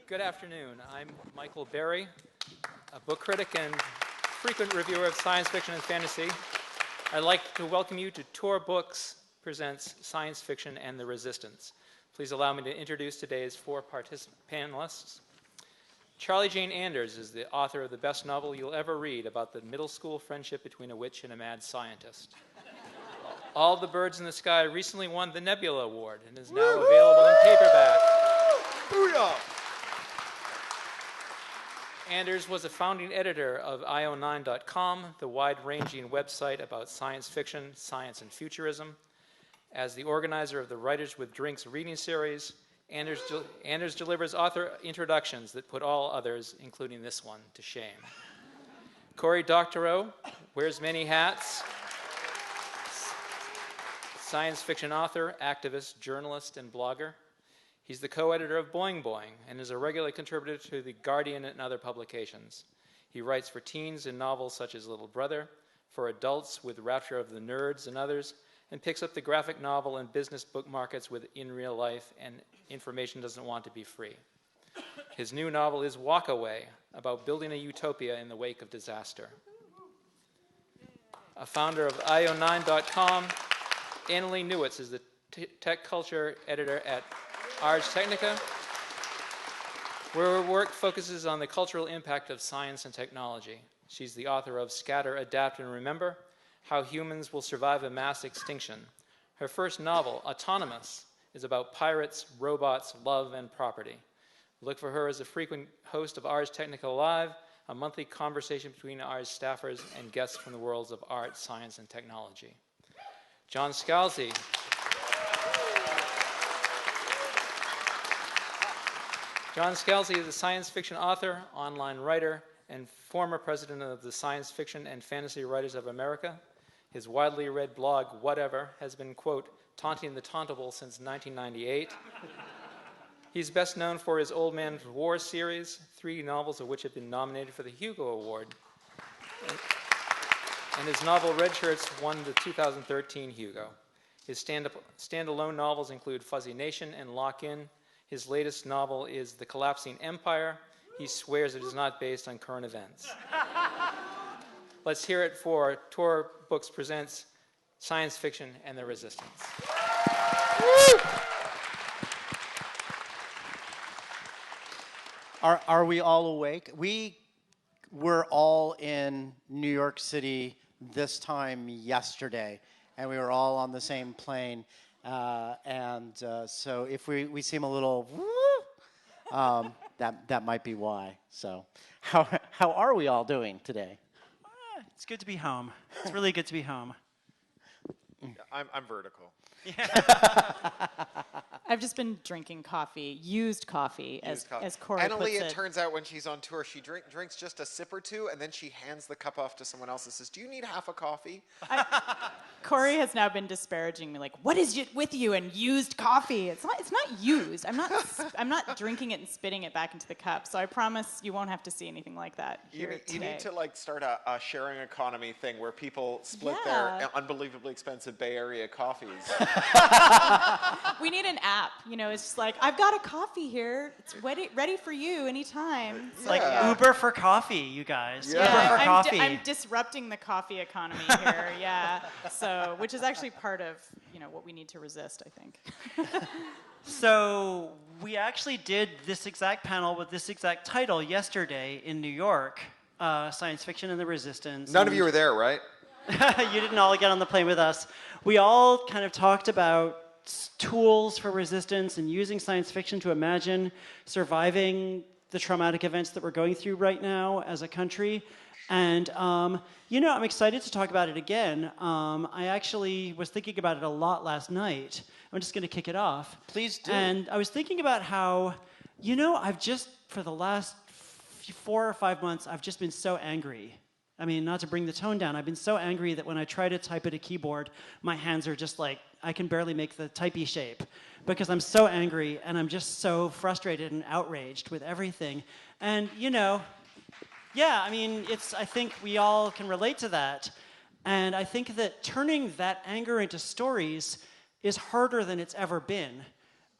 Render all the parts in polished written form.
Good afternoon. I'm Michael Berry, a book critic and frequent reviewer of science fiction and fantasy. I'd like to welcome you to Tor Books Presents Science Fiction and the Resistance. Please allow me to introduce today's four panelists. Charlie Jane Anders is the author of the best novel you'll ever read about the middle school friendship between a witch and a mad scientist. All the Birds in the Sky recently won the Nebula Award and is now available in paperback. Booyah! Anders was a founding editor of io9.com, the wide-ranging website about science fiction, science, and futurism. As the organizer of the Writers with Drinks reading series, Anders delivers author introductions that put all others, including this one, to shame. Cory Doctorow wears many hats. Science fiction author, activist, journalist, and blogger. He's the co-editor of Boing Boing and is a regular contributor to The Guardian and other publications. He writes for teens in novels such as Little Brother, for adults with Rapture of the Nerds and others, and picks up the graphic novel and business book markets with In Real Life and Information Doesn't Want to Be Free. His new novel is Walk Away, about building a utopia in the wake of disaster. A founder of io9.com, Annalee Newitz is the tech culture editor at Ars Technica, where her work focuses on the cultural impact of science and technology. She's the author of Scatter, Adapt, and Remember: How Humans Will Survive a Mass Extinction. Her first novel, Autonomous, is about pirates, robots, love, and property. Look for her as a frequent host of Ars Technica Live, a monthly conversation between Ars staffers and guests from the worlds of art, science, and technology. John Scalzi. John Scalzi is a science fiction author, online writer, and former president of the Science Fiction and Fantasy Writers of America. His widely read blog, Whatever, has been, quote, taunting the tauntable since 1998. He's best known for his Old Man's War series, 3 novels of which have been nominated for the Hugo Award. And his novel Red Shirts won the 2013 Hugo. His standalone novels include Fuzzy Nation and Lock In. His latest novel is The Collapsing Empire. He swears it is not based on current events. Let's hear it for Tor Books Presents Science Fiction and the Resistance. Are we all awake? We were all in New York City this time yesterday, and we were all on the same plane. So if we seem a little that might be why. So how are we all doing today? It's good to be home. It's really good to be home. I'm vertical. Yeah. I've just been drinking coffee, used coffee, as Cory puts Annalee, it. it turns out when she's on tour, she drinks just a sip or two, and then she hands the cup off to someone else and says, "Do you need half a coffee?" Cory has now been disparaging me, like, "What is it with you and used coffee?" It's not used. I'm not drinking it and spitting it back into the cup. So I promise you won't have to see anything like that here You need to start a sharing economy thing where people split their unbelievably expensive Bay Area coffees. We need an app. It's just like, I've got a coffee here. It's ready for you anytime. It's like Uber for coffee, you guys. Yeah. Uber for coffee. I'm disrupting the coffee economy here. Yeah. So, which is actually part of what we need to resist, I think. So we actually did this exact panel with this exact title yesterday in New York, Science Fiction and the Resistance. None of you were there, right? You didn't all get on the plane with us. We all kind of talked about tools for resistance and using science fiction to imagine surviving the traumatic events that we're going through right now as a country. And, I'm excited to talk about it again. I actually was thinking about it a lot last night. I'm just going to kick it off. Please do. And I was thinking about how, I've just, for the last 4 or 5 months, I've just been so angry. I mean, not to bring the tone down, I've been so angry that when I try to type at a keyboard, my hands are just like, I can barely make the typey shape because I'm so angry and I'm just so frustrated and outraged with everything. And, I think we all can relate to that. And I think that turning that anger into stories is harder than it's ever been.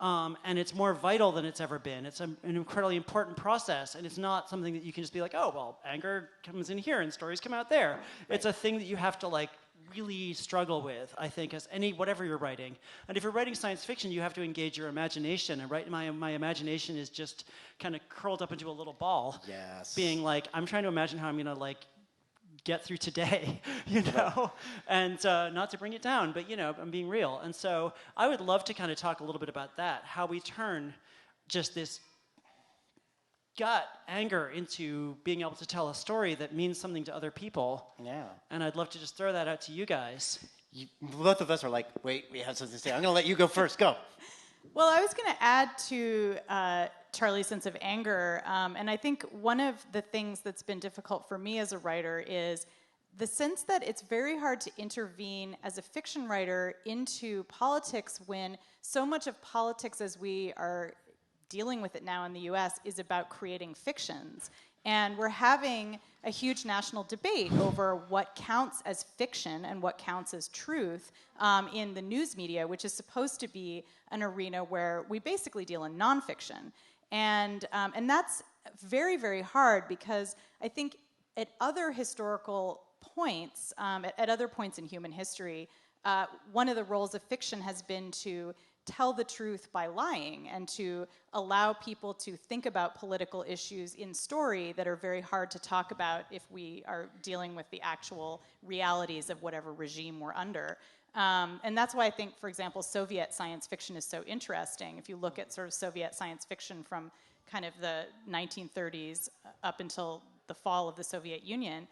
and it's more vital than it's ever been. It's an incredibly important process, and it's not something that you can just be like, oh, well, anger comes in here and stories come out there. It's a thing that you have to like really struggle with, I think, as whatever you're writing. And if you're writing science fiction, you have to engage your imagination. And my imagination is just kind of curled up into a little ball, being like, I'm trying to imagine how I'm gonna like get through today, you know, and not to bring it down, but you know, I'm being real. And so I would love to kind of talk a little bit about that, how we turn just this gut anger into being able to tell a story that means something to other people. Yeah. And I'd love to just throw that out to you guys. Both of us are like, wait, we have something to say. I'm going to let you go first. Go. Well, I was going to add to Charlie's sense of anger, and I think one of the things that's been difficult for me as a writer is the sense that it's very hard to intervene as a fiction writer into politics when so much of politics as we are dealing with it now in the US is about creating fictions. And we're having a huge national debate over what counts as fiction and what counts as truth in the news media, which is supposed to be an arena where we basically deal in nonfiction. And that's very, very hard because I think at other historical points, at other points in human history, one of the roles of fiction has been to tell the truth by lying and to allow people to think about political issues in story that are very hard to talk about if we are dealing with the actual realities of whatever regime we're under. And that's why I think, for example, Soviet science fiction is so interesting. If you look at sort of Soviet science fiction from kind of the 1930s up until the fall of the Soviet Union,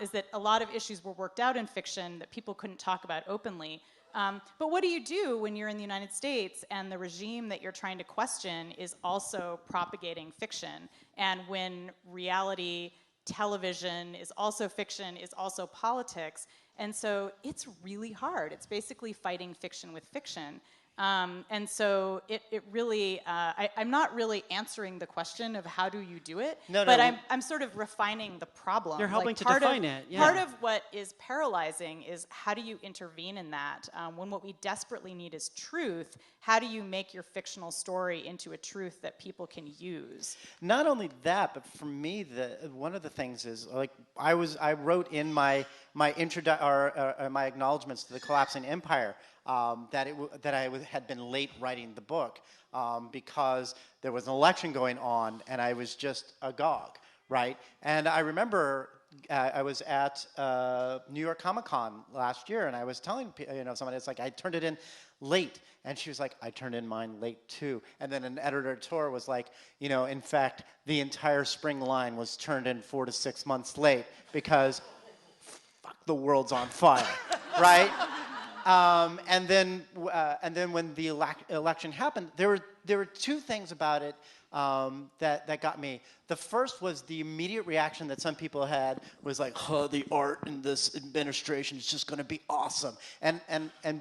is that a lot of issues were worked out in fiction that people couldn't talk about openly. But what do you do when you're in the United States and the regime that you're trying to question is also propagating fiction? And when reality television is also fiction, is also politics. And so it's really hard. It's basically fighting fiction with fiction. And so it really, I'm not really answering the question of how do you do it, but I'm sort of refining the problem. You're helping to define it. Yeah. Part of what is paralyzing is how do you intervene in that? When what we desperately need is truth, how do you make your fictional story into a truth that people can use? Not only that, but for me, one of the things is like I wrote in my acknowledgments to the collapsing empire. That I had been late writing the book because there was an election going on and I was just agog, right? And I remember I was at New York Comic Con last year and I was telling somebody, it's like I turned it in late, and she was like, I turned in mine late too. And then an editor was like, in fact, the entire spring line was turned in 4 to 6 months late because fuck, the world's on fire, right? And then when the election happened, there were two things about it that got me. The first was the immediate reaction that some people had was like, "Oh, the art in this administration is just going to be awesome." And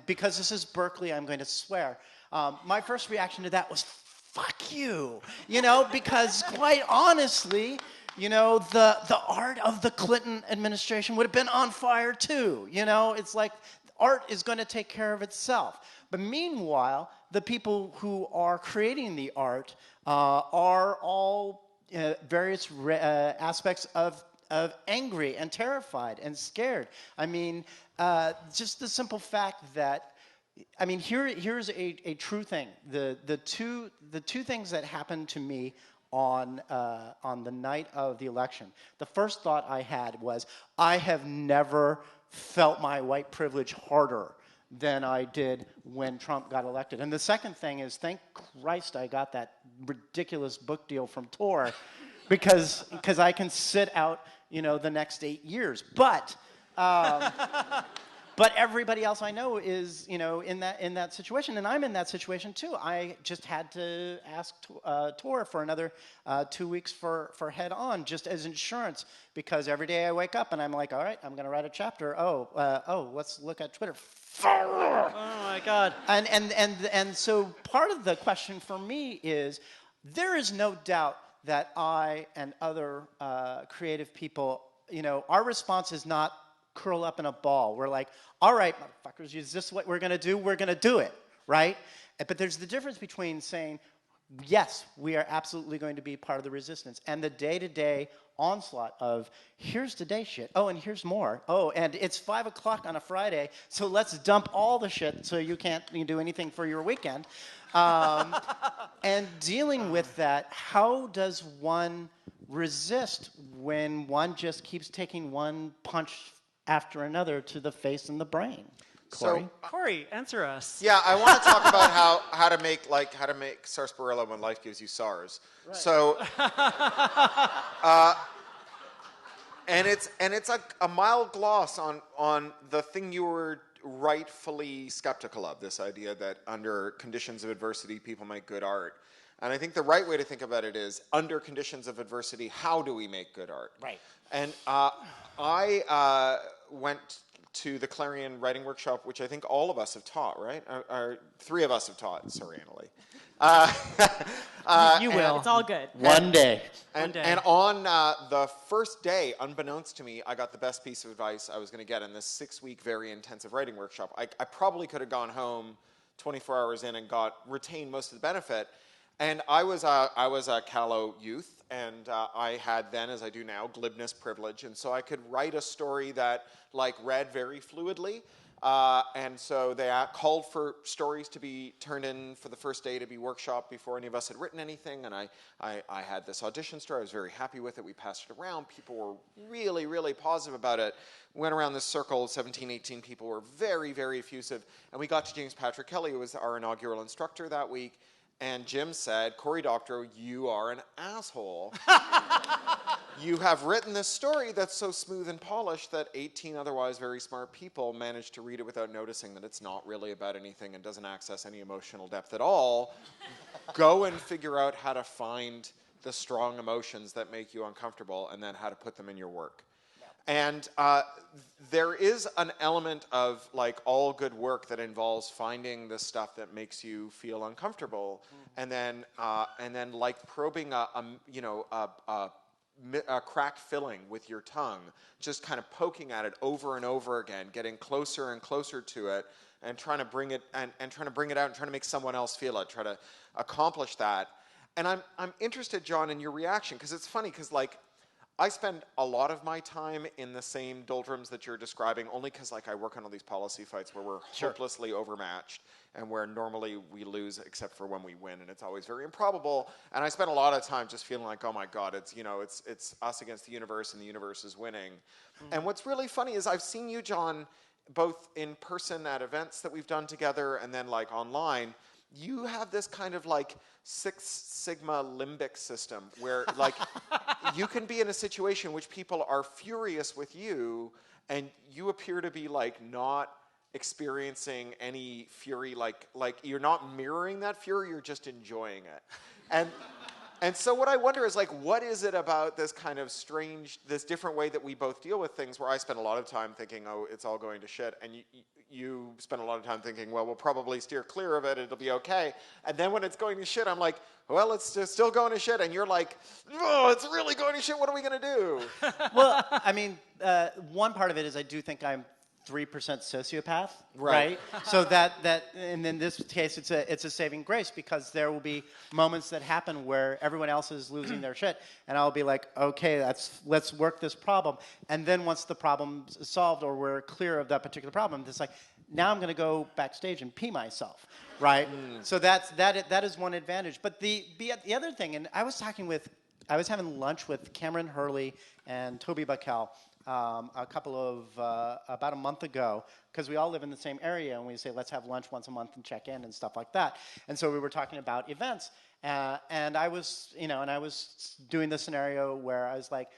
because this is Berkeley, I'm going to swear. My first reaction to that was, "Fuck you," because quite honestly. The art of the Clinton administration would have been on fire too. It's like art is going to take care of itself. But meanwhile, the people who are creating the art are all various aspects of angry and terrified and scared. I mean, just the simple fact that, I mean, here's a true thing. The two things that happened to me on the night of the election. The first thought I had was, I have never felt my white privilege harder than I did when Trump got elected. And the second thing is, thank Christ I got that ridiculous book deal from Tor, because I can sit out, the next 8 years. But everybody else I know is, in that situation, and I'm in that situation too. I just had to ask Tor for another 2 weeks for Head On, just as insurance, because every day I wake up and I'm like, all right, I'm going to write a chapter. Let's look at Twitter. Oh my God. And so part of the question for me is, there is no doubt that I and other creative people, our response is not curl up in a ball. We're like, all right, motherfuckers, is this what we're going to do? We're going to do it, right? But there's the difference between saying, yes, we are absolutely going to be part of the resistance, and the day-to-day onslaught of, here's today's shit. Oh, and here's more. Oh, and it's 5 o'clock on a Friday, so let's dump all the shit so you can't do anything for your weekend. And dealing with that, how does one resist when one just keeps taking one punch after another to the face and the brain? Cory? So, Cory, answer us. yeah, I want to talk about how to make sarsaparilla when life gives you SARS. Right. So, and it's a mild gloss on the thing you were rightfully skeptical of, this idea that under conditions of adversity people make good art. And I think the right way to think about it is, under conditions of adversity, how do we make good art? Right. And I went to the Clarion Writing Workshop, which I think all of us have taught, right? Or 3 of us have taught. Sorry, Annalee. You will. It's all good. One day. And on the first day, unbeknownst to me, I got the best piece of advice I was going to get in this 6-week, very intensive writing workshop. I probably could have gone home 24 hours in and retained most of the benefit. And I was a callow youth, and I had then, as I do now, glibness privilege, and so I could write a story that read very fluidly. And so they called for stories to be turned in for the first day to be workshopped before any of us had written anything. And I had this audition story. I was very happy with it. We passed it around. People were really, really positive about it. Went around this circle, 17, 18 people were very, very effusive. And we got to James Patrick Kelly, who was our inaugural instructor that week. And Jim said, "Cory Doctorow, you are an asshole. You have written this story that's so smooth and polished that 18 otherwise very smart people managed to read it without noticing that it's not really about anything and doesn't access any emotional depth at all. Go and figure out how to find the strong emotions that make you uncomfortable and then how to put them in your work." And there is an element of all good work that involves finding the stuff that makes you feel uncomfortable, and then probing a crack filling with your tongue, just kind of poking at it over and over again, getting closer and closer to it, and trying to bring it and trying to bring it out and trying to make someone else feel it, try to accomplish that. And I'm interested, John, in your reaction, because it's funny, because I spend a lot of my time in the same doldrums that you're describing, only because I work on all these policy fights where we're hopelessly overmatched and where normally we lose except for when we win, and it's always very improbable. And I spend a lot of time just feeling like, oh my God, it's us against the universe and the universe is winning. Mm-hmm. And what's really funny is I've seen you, John, both in person at events that we've done together and then online. You have this kind of Six Sigma limbic system where you can be in a situation in which people are furious with you and you appear to be not experiencing any fury, like you're not mirroring that fury, you're just enjoying it. And so what I wonder is what is it about this kind of strange, this different way that we both deal with things, where I spend a lot of time thinking, oh, it's all going to shit, and you spend a lot of time thinking, well, we'll probably steer clear of it, it'll be okay. And then when it's going to shit, I'm like, well, it's just still going to shit, and you're like, oh, it's really going to shit, what are we going to do? Well, I mean, one part of it is I do think I'm 3% sociopath, right? So that and in this case, it's a saving grace, because there will be moments that happen where everyone else is losing their shit, and I'll be like, okay, let's work this problem, and then once the problem's solved or we're clear of that particular problem, it's now I'm going to go backstage and pee myself, right? So that is one advantage. But the other thing, and I was having lunch with Cameron Hurley and Toby Buckell about a month ago, because we all live in the same area, and we say, let's have lunch once a month and check in and stuff like that. And so we were talking about events, and I was doing the scenario where I was like,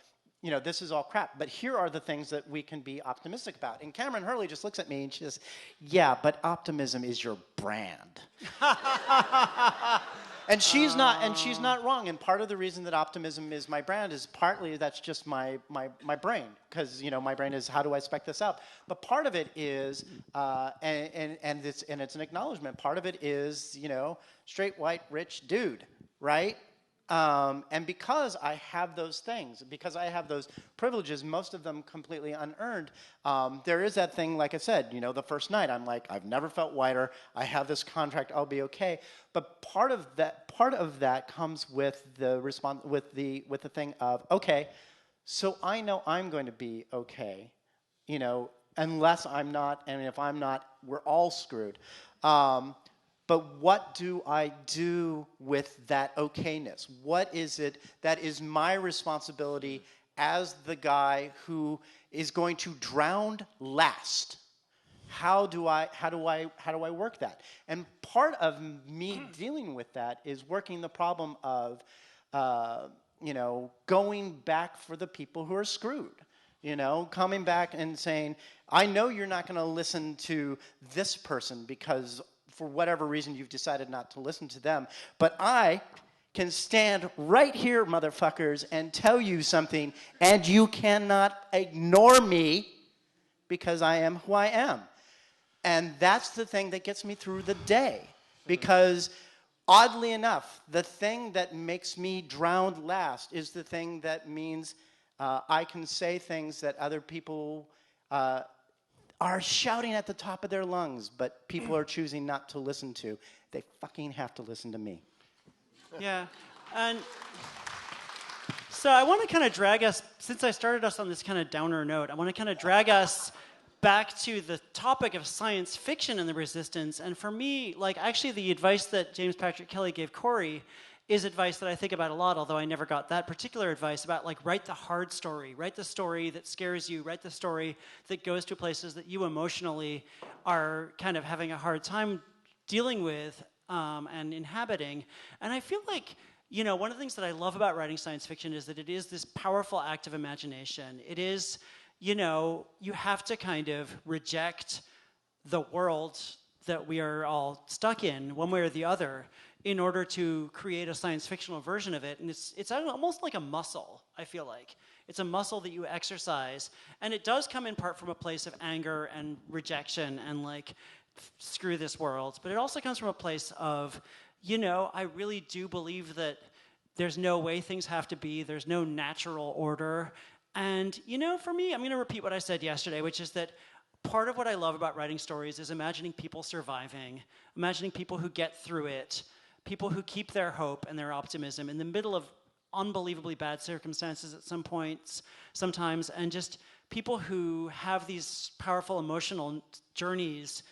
this is all crap, but here are the things that we can be optimistic about. And Cameron Hurley just looks at me and she says, yeah, but optimism is your brand. And she's not wrong. And part of the reason that optimism is my brand is partly that's just my brain, because my brain is, how do I spec this out? But part of it is, and it's an acknowledgement. Part of it is straight white rich dude, right? And because I have those things, because I have those privileges, most of them completely unearned, there is that thing, like I said, the first night, I'm like, I've never felt whiter. I have this contract. I'll be okay. But part of that comes with the thing of, okay, so I know I'm going to be okay, unless I'm not, and if I'm not, we're all screwed. But what do I do with that okayness? What is it that is my responsibility as the guy who is going to drown last? How do I work that? And part of me dealing with that is working the problem of going back for the people who are screwed. Coming back and saying, I know you're not going to listen to this person because for whatever reason you've decided not to listen to them, but I can stand right here, motherfuckers, and tell you something, and you cannot ignore me because I am who I am. And that's the thing that gets me through the day, because oddly enough, the thing that makes me drown last is the thing that means I can say things that other people are shouting at the top of their lungs, but people are choosing not to listen to. They fucking have to listen to me. Yeah, and so I want to kind of drag us, since I started us on this kind of downer note, I want to kind of drag us back to the topic of science fiction and the resistance. And for me, actually the advice that James Patrick Kelly gave Cory is advice that I think about a lot, although I never got that particular advice about write the hard story, write the story that scares you, write the story that goes to places that you emotionally are kind of having a hard time dealing with and inhabiting. And I feel like, one of the things that I love about writing science fiction is that it is this powerful act of imagination. It is, you have to kind of reject the world that we are all stuck in, one way or the other, in order to create a science fictional version of it. And it's almost like a muscle, I feel like. It's a muscle that you exercise. And it does come in part from a place of anger and rejection and screw this world. But it also comes from a place of, I really do believe that there's no way things have to be. There's no natural order. And, for me, I'm going to repeat what I said yesterday, which is that part of what I love about writing stories is imagining people surviving, imagining people who get through it, people who keep their hope and their optimism in the middle of unbelievably bad circumstances at some points, sometimes, and just people who have these powerful emotional journeys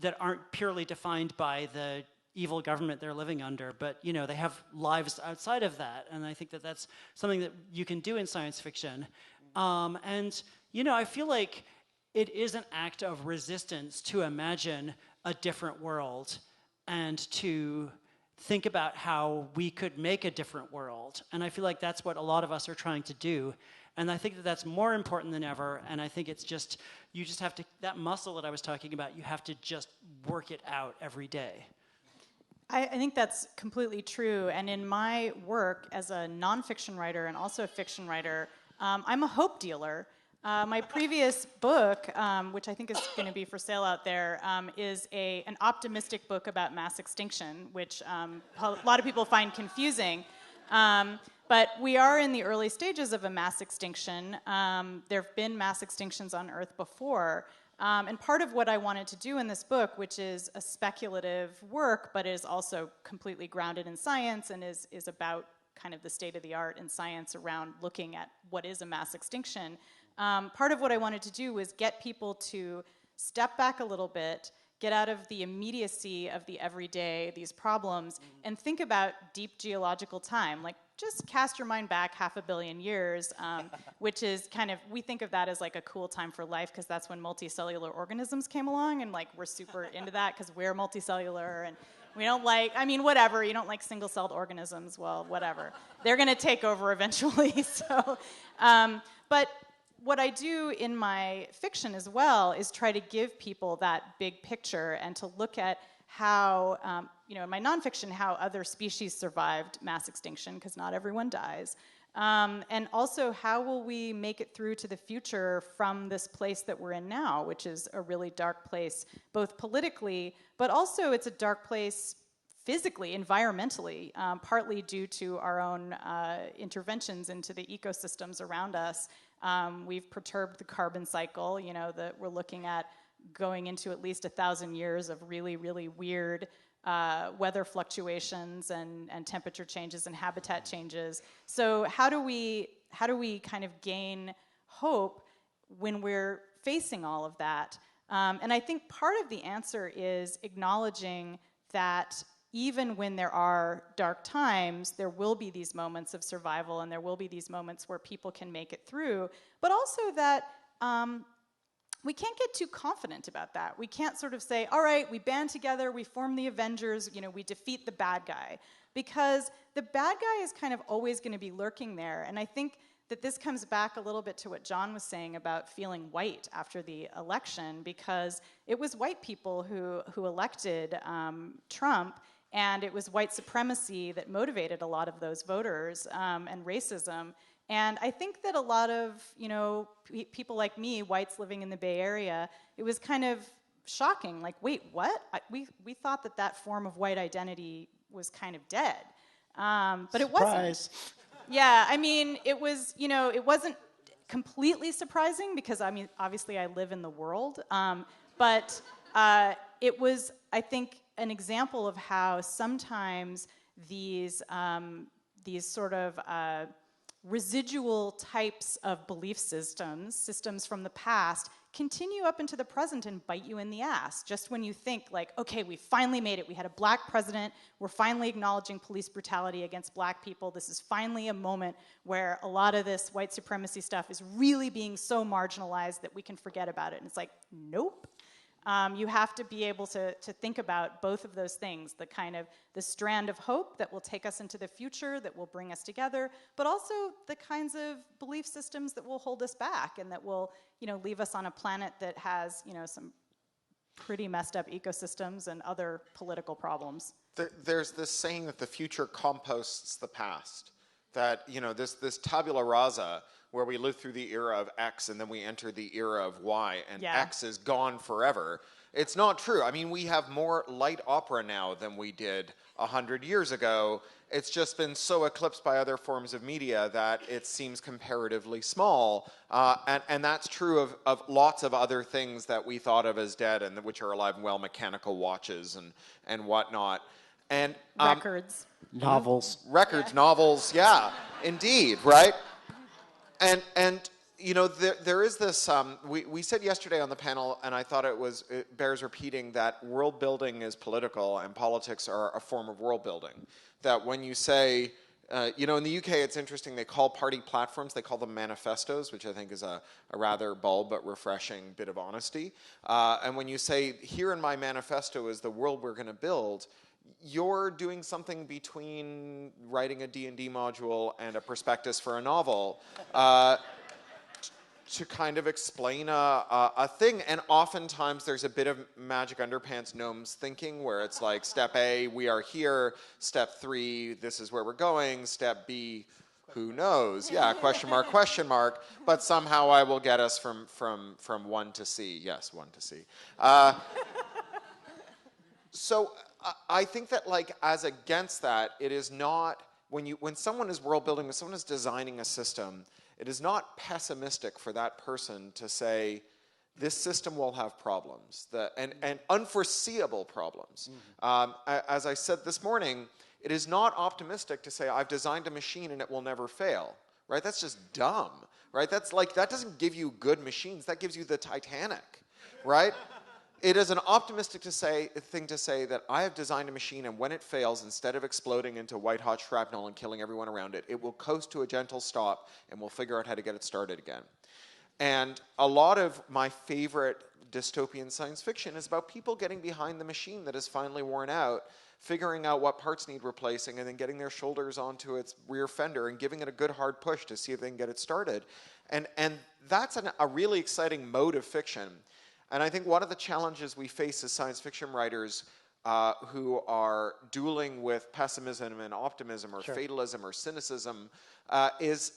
that aren't purely defined by the evil government they're living under, but they have lives outside of that, and I think that that's something that you can do in science fiction. And I feel like it is an act of resistance to imagine a different world and to think about how we could make a different world. And I feel like that's what a lot of us are trying to do. And I think that that's more important than ever. And I think it's just, you just have to, that muscle that I was talking about, you have to just work it out every day. I think that's completely true. And in my work as a nonfiction writer and also a fiction writer, I'm a hope dealer. My previous book, which I think is going to be for sale out there, is an optimistic book about mass extinction, which a lot of people find confusing. But we are in the early stages of a mass extinction. There have been mass extinctions on Earth before. And part of what I wanted to do in this book, which is a speculative work, but is also completely grounded in science and is about kind of the state of the art in science around looking at what is a mass extinction, part of what I wanted to do was get people to step back a little bit, get out of the immediacy of the everyday, these problems, and think about deep geological time. Just cast your mind back 500 million years, which is kind of, we think of that as a cool time for life because that's when multicellular organisms came along, and we're super into that because we're multicellular, and we don't whatever, you don't like single-celled organisms, well, whatever. They're gonna take over eventually, so. But what I do in my fiction as well is try to give people that big picture and to look at how, in my nonfiction, how other species survived mass extinction, because not everyone dies. And also, how will we make it through to the future from this place that we're in now, which is a really dark place, both politically, but also it's a dark place physically, environmentally, partly due to our own interventions into the ecosystems around us. We've perturbed the carbon cycle, you know, that we're looking at going into at least 1,000 years of really, really weird weather fluctuations and temperature changes and habitat changes. So how do we kind of gain hope when we're facing all of that? And I think part of the answer is acknowledging that even when there are dark times, there will be these moments of survival and there will be these moments where people can make it through, but also that we can't get too confident about that. We can't sort of say, all right, we band together, we form the Avengers, you know, we defeat the bad guy. Because the bad guy is kind of always going to be lurking there. And I think that this comes back a little bit to what John was saying about feeling white after the election, because it was white people who elected Trump, and it was white supremacy that motivated a lot of those voters, and racism. And I think that a lot of, you know, people like me, whites living in the Bay Area, it was kind of shocking. Like, wait, what? We thought that form of white identity was kind of dead. But it wasn't. Yeah, I mean, it was, you know, it wasn't completely surprising because, I mean, obviously I live in the world. But it was, I think, an example of how sometimes these sort of residual types of belief systems from the past, continue up into the present and bite you in the ass. Just when you think like, okay, we finally made it. We had a black president. We're finally acknowledging police brutality against black people. This is finally a moment where a lot of this white supremacy stuff is really being so marginalized that we can forget about it. And it's like, nope. You have to be able to think about both of those things, the kind of the strand of hope that will take us into the future, that will bring us together, but also the kinds of belief systems that will hold us back and that will, you know, leave us on a planet that has, you know, some pretty messed up ecosystems and other political problems. There's this saying that the future composts the past. That, you know, this tabula rasa, where we live through the era of X and then we enter the era of Y, and X is gone forever. It's not true. I mean, we have more light opera now than we did 100 years ago. It's just been so eclipsed by other forms of media that it seems comparatively small. And that's true of lots of other things that we thought of as dead and which are alive and well, mechanical watches and whatnot. And records. Novels. Records, novels, yeah, indeed, right? And you know, there is this, we said yesterday on the panel, and I thought it bears repeating, that world building is political and politics are a form of world building. That when you say, you know, in the UK it's interesting, they call party platforms, they call them manifestos, which I think is a rather bald but refreshing bit of honesty. And when you say, here in my manifesto is the world we're going to build, you're doing something between writing a D&D module and a prospectus for a novel to kind of explain a thing. And oftentimes there's a bit of magic underpants gnomes thinking where it's like, step A, we are here. Step 3, this is where we're going. Step B, who knows? Yeah, question mark. But somehow I will get us from 1 to C. Yes, 1 to C. So I think that, like, as against that, it is not, when someone is world building, when someone is designing a system, it is not pessimistic for that person to say, this system will have problems, and unforeseeable problems. As I said this morning, it is not optimistic to say, I've designed a machine and it will never fail, right? That's just dumb, right? That's like, that doesn't give you good machines, that gives you the Titanic, right? It is an optimistic thing to say that I have designed a machine, and when it fails, instead of exploding into white-hot shrapnel and killing everyone around it, it will coast to a gentle stop, and we'll figure out how to get it started again. And a lot of my favorite dystopian science fiction is about people getting behind the machine that is finally worn out, figuring out what parts need replacing, and then getting their shoulders onto its rear fender and giving it a good hard push to see if they can get it started. And that's a really exciting mode of fiction. And I think one of the challenges we face as science fiction writers who are dueling with pessimism and optimism or fatalism or cynicism is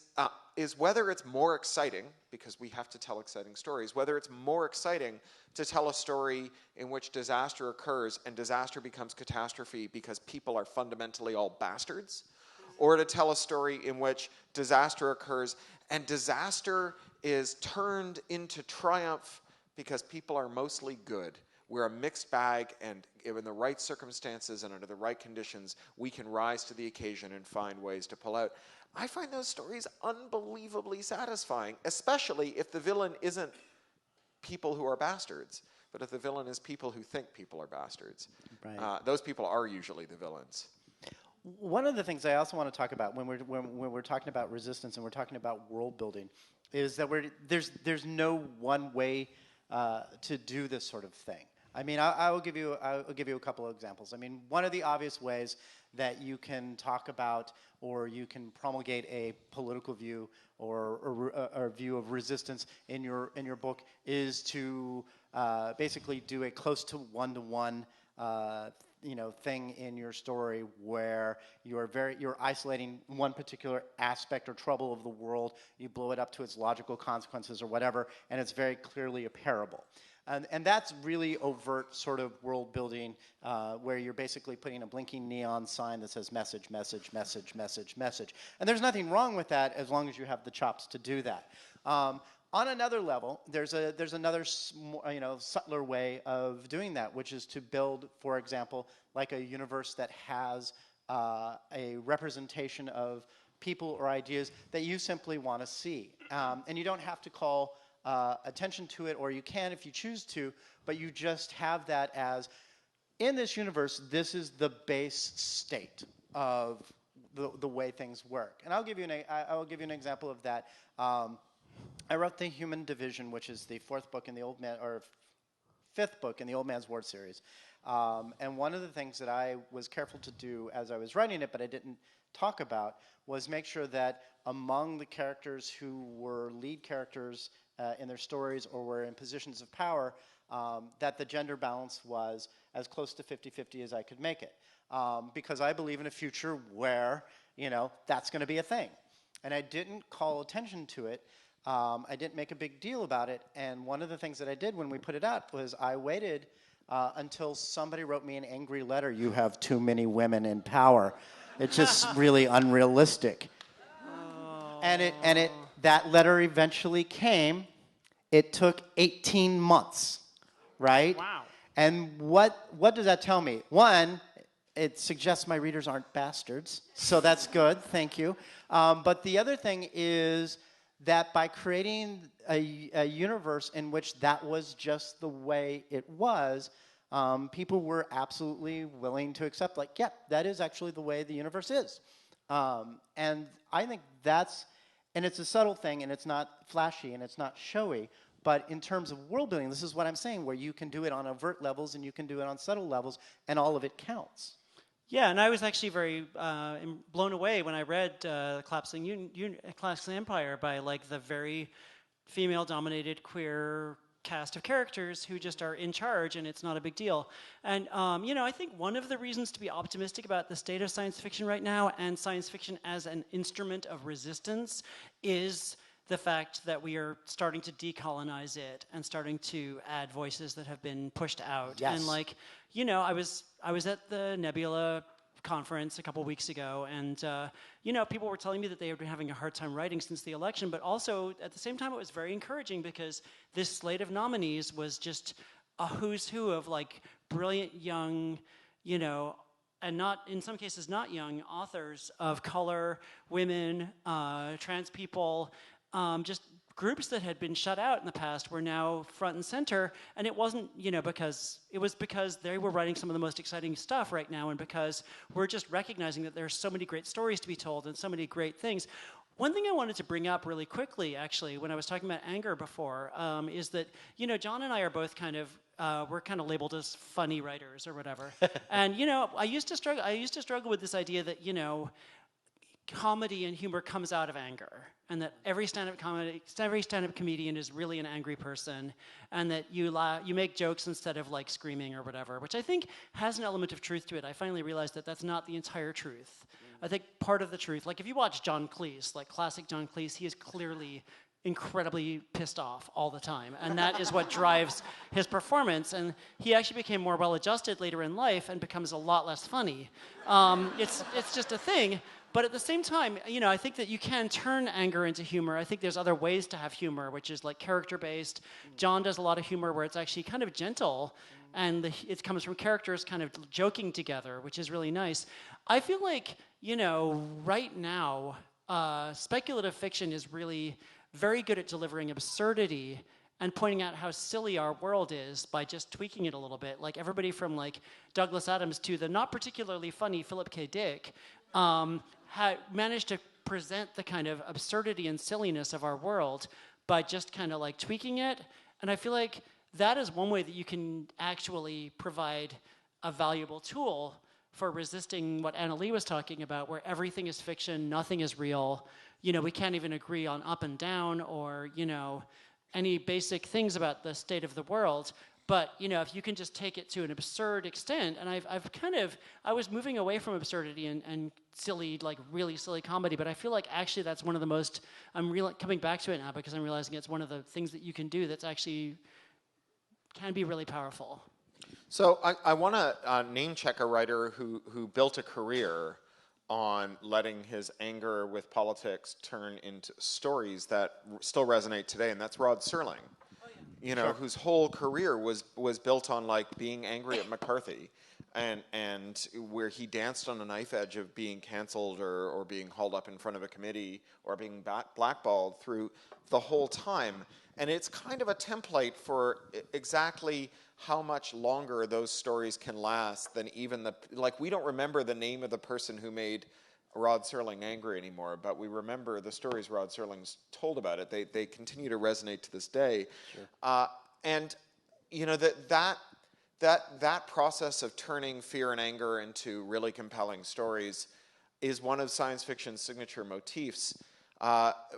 is whether it's more exciting, because we have to tell exciting stories, whether it's more exciting to tell a story in which disaster occurs and disaster becomes catastrophe because people are fundamentally all bastards, or to tell a story in which disaster occurs and disaster is turned into triumph because people are mostly good. We're a mixed bag, and in the right circumstances and under the right conditions, we can rise to the occasion and find ways to pull out. I find those stories unbelievably satisfying, especially if the villain isn't people who are bastards, but if the villain is people who think people are bastards. Right. Those people are usually the villains. One of the things I also want to talk about when we're talking about resistance and we're talking about world building is that there's no one way to do this sort of thing. I mean, I will give you a couple of examples. I mean, one of the obvious ways that you can talk about or you can promulgate a political view or a view of resistance in your book is to basically do a close to one-to-one thing in your story where you're isolating one particular aspect or trouble of the world, you blow it up to its logical consequences or whatever, and it's very clearly a parable. And that's really overt sort of world building where you're basically putting a blinking neon sign that says message, message, message, message, message. And there's nothing wrong with that as long as you have the chops to do that. On another level, there's another subtler way of doing that, which is to build, for example, like a universe that has a representation of people or ideas that you simply want to see. And you don't have to call attention to it, or you can if you choose to, but you just have that as, in this universe, this is the base state of the way things work. And I'll give you an example of that. I wrote The Human Division, which is the fifth book in the Old Man's Ward series. And one of the things that I was careful to do as I was writing it, but I didn't talk about, was make sure that among the characters who were lead characters in their stories or were in positions of power, that the gender balance was as close to 50-50 as I could make it. Because I believe in a future where, that's going to be a thing. And I didn't call attention to it. I didn't make a big deal about it. And one of the things that I did when we put it out was I waited until somebody wrote me an angry letter. You have too many women in power. It's just really unrealistic. Oh. And that letter eventually came. It took 18 months, right? Wow. And what does that tell me? One, it suggests my readers aren't bastards, so that's good, thank you. But the other thing is that by creating a universe in which that was just the way it was, people were absolutely willing to accept, like, yeah, that is actually the way the universe is. And I think and it's a subtle thing, and it's not flashy, and it's not showy, but in terms of world building, this is what I'm saying, where you can do it on overt levels, and you can do it on subtle levels, and all of it counts. Yeah, and I was actually very blown away when I read Collapsing Empire by the very female-dominated queer cast of characters who just are in charge, and it's not a big deal. And I think one of the reasons to be optimistic about the state of science fiction right now, and science fiction as an instrument of resistance, is the fact that we are starting to decolonize it and starting to add voices that have been pushed out. Yes. And I was at the Nebula conference a couple weeks ago, and people were telling me that they had been having a hard time writing since the election, but also at the same time it was very encouraging because this slate of nominees was just a who's who of brilliant young, and not, in some cases not young, authors of color, women, trans people, just groups that had been shut out in the past were now front and center, and it wasn't, because they were writing some of the most exciting stuff right now, and because we're just recognizing that there's so many great stories to be told and so many great things. One thing I wanted to bring up really quickly, actually, when I was talking about anger before, is that, John and I are both we're kind of labeled as funny writers or whatever. And, I used to struggle with this idea that, comedy and humor comes out of anger, and that every stand-up comedian is really an angry person, and that you make jokes instead of screaming or whatever, which I think has an element of truth to it. I finally realized that that's not the entire truth. I think part of the truth, like if you watch John Cleese, like classic John Cleese, he is clearly incredibly pissed off all the time, and that is what drives his performance. And he actually became more well-adjusted later in life and becomes a lot less funny. It's just a thing. But at the same time, you know, I think that you can turn anger into humor. I think there's other ways to have humor, which is like character-based. John does a lot of humor where it's actually kind of gentle, and it comes from characters kind of joking together, which is really nice. I feel like, you know, right now, speculative fiction is really very good at delivering absurdity and pointing out how silly our world is by just tweaking it a little bit. Like everybody from like Douglas Adams to the not particularly funny Philip K. Dick had managed to present the kind of absurdity and silliness of our world by just kind of like tweaking it. And I feel like that is one way that you can actually provide a valuable tool for resisting what Annalee was talking about, where everything is fiction, nothing is real. You know, we can't even agree on up and down or, you know, any basic things about the state of the world. But, you know, if you can just take it to an absurd extent, and I was moving away from absurdity and silly, like really silly comedy, but I feel like actually that's one of the most, coming back to it now because I'm realizing it's one of the things that you can do that's actually can be really powerful. So I want to name check a writer who built a career on letting his anger with politics turn into stories that still resonate today, and that's Rod Serling. Oh, yeah. You know, sure. Whose whole career was built on like being angry at McCarthy, and where he danced on a knife edge of being canceled or being hauled up in front of a committee or being blackballed through the whole time. And it's kind of a template for exactly how much longer those stories can last than even we don't remember the name of the person who made Rod Serling angry anymore, but we remember the stories Rod Serling's told about it. They continue to resonate to this day. Sure. And you know, that process of turning fear and anger into really compelling stories is one of science fiction's signature motifs.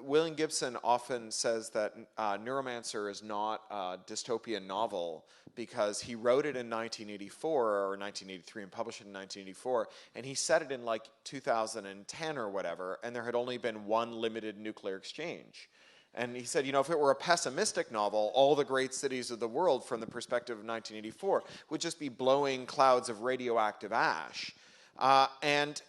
William Gibson often says that Neuromancer is not a dystopian novel because he wrote it in 1984 or 1983 and published it in 1984, and he said it in like 2010 or whatever, and there had only been one limited nuclear exchange. And he said, you know, if it were a pessimistic novel, all the great cities of the world from the perspective of 1984 would just be blowing clouds of radioactive ash. And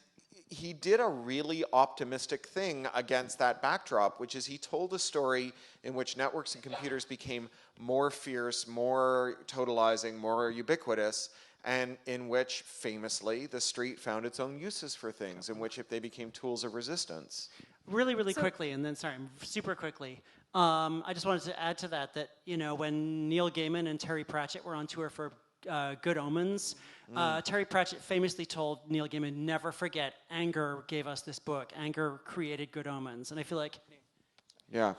he did a really optimistic thing against that backdrop, which is he told a story in which networks and computers became more fierce, more totalizing, more ubiquitous, and in which, famously, the street found its own uses for things, in which if they became tools of resistance. Really quickly, and then, super quickly. I just wanted to add to that, you know, when Neil Gaiman and Terry Pratchett were on tour for Good Omens, Terry Pratchett famously told Neil Gaiman, never forget, anger gave us this book. Anger created Good Omens. And I feel like... Yeah.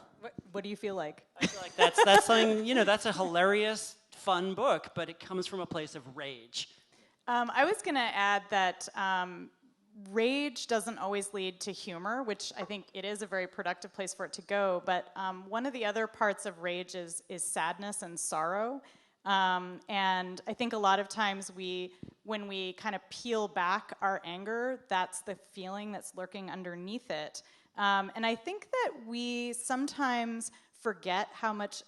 What do you feel like? I feel like that's something, you know, that's a hilarious, fun book, but it comes from a place of rage. I was going to add that rage doesn't always lead to humor, which I think it is a very productive place for it to go. But one of the other parts of rage is sadness and sorrow. And I think a lot of times when we kind of peel back our anger, that's the feeling that's lurking underneath it. And I think that we sometimes forget how much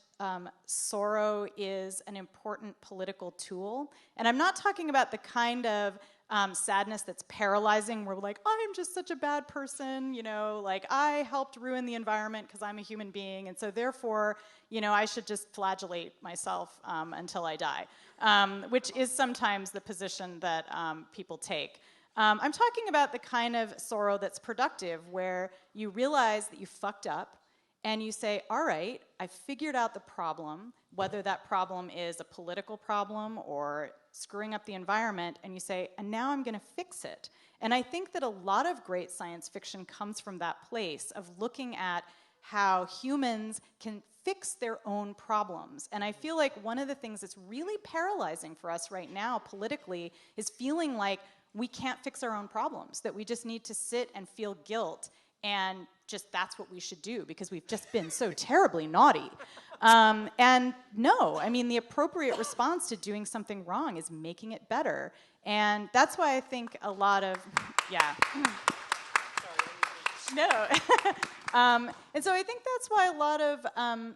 sorrow is an important political tool. And I'm not talking about the kind of sadness that's paralyzing, where we're like, I'm just such a bad person, you know, like I helped ruin the environment because I'm a human being, and so therefore, you know, I should just flagellate myself until I die, which is sometimes the position that people take. I'm talking about the kind of sorrow that's productive, where you realize that you fucked up, and you say, all right, I figured out the problem, whether that problem is a political problem or screwing up the environment, and you say, and now I'm going to fix it. And I think that a lot of great science fiction comes from that place of looking at how humans can fix their own problems. And I feel like one of the things that's really paralyzing for us right now politically is feeling like we can't fix our own problems, that we just need to sit and feel guilt, and just that's what we should do because we've just been so terribly naughty. And no, I mean, the appropriate response to doing something wrong is making it better. And that's why I think a lot of, yeah. No. And so I think that's why a lot of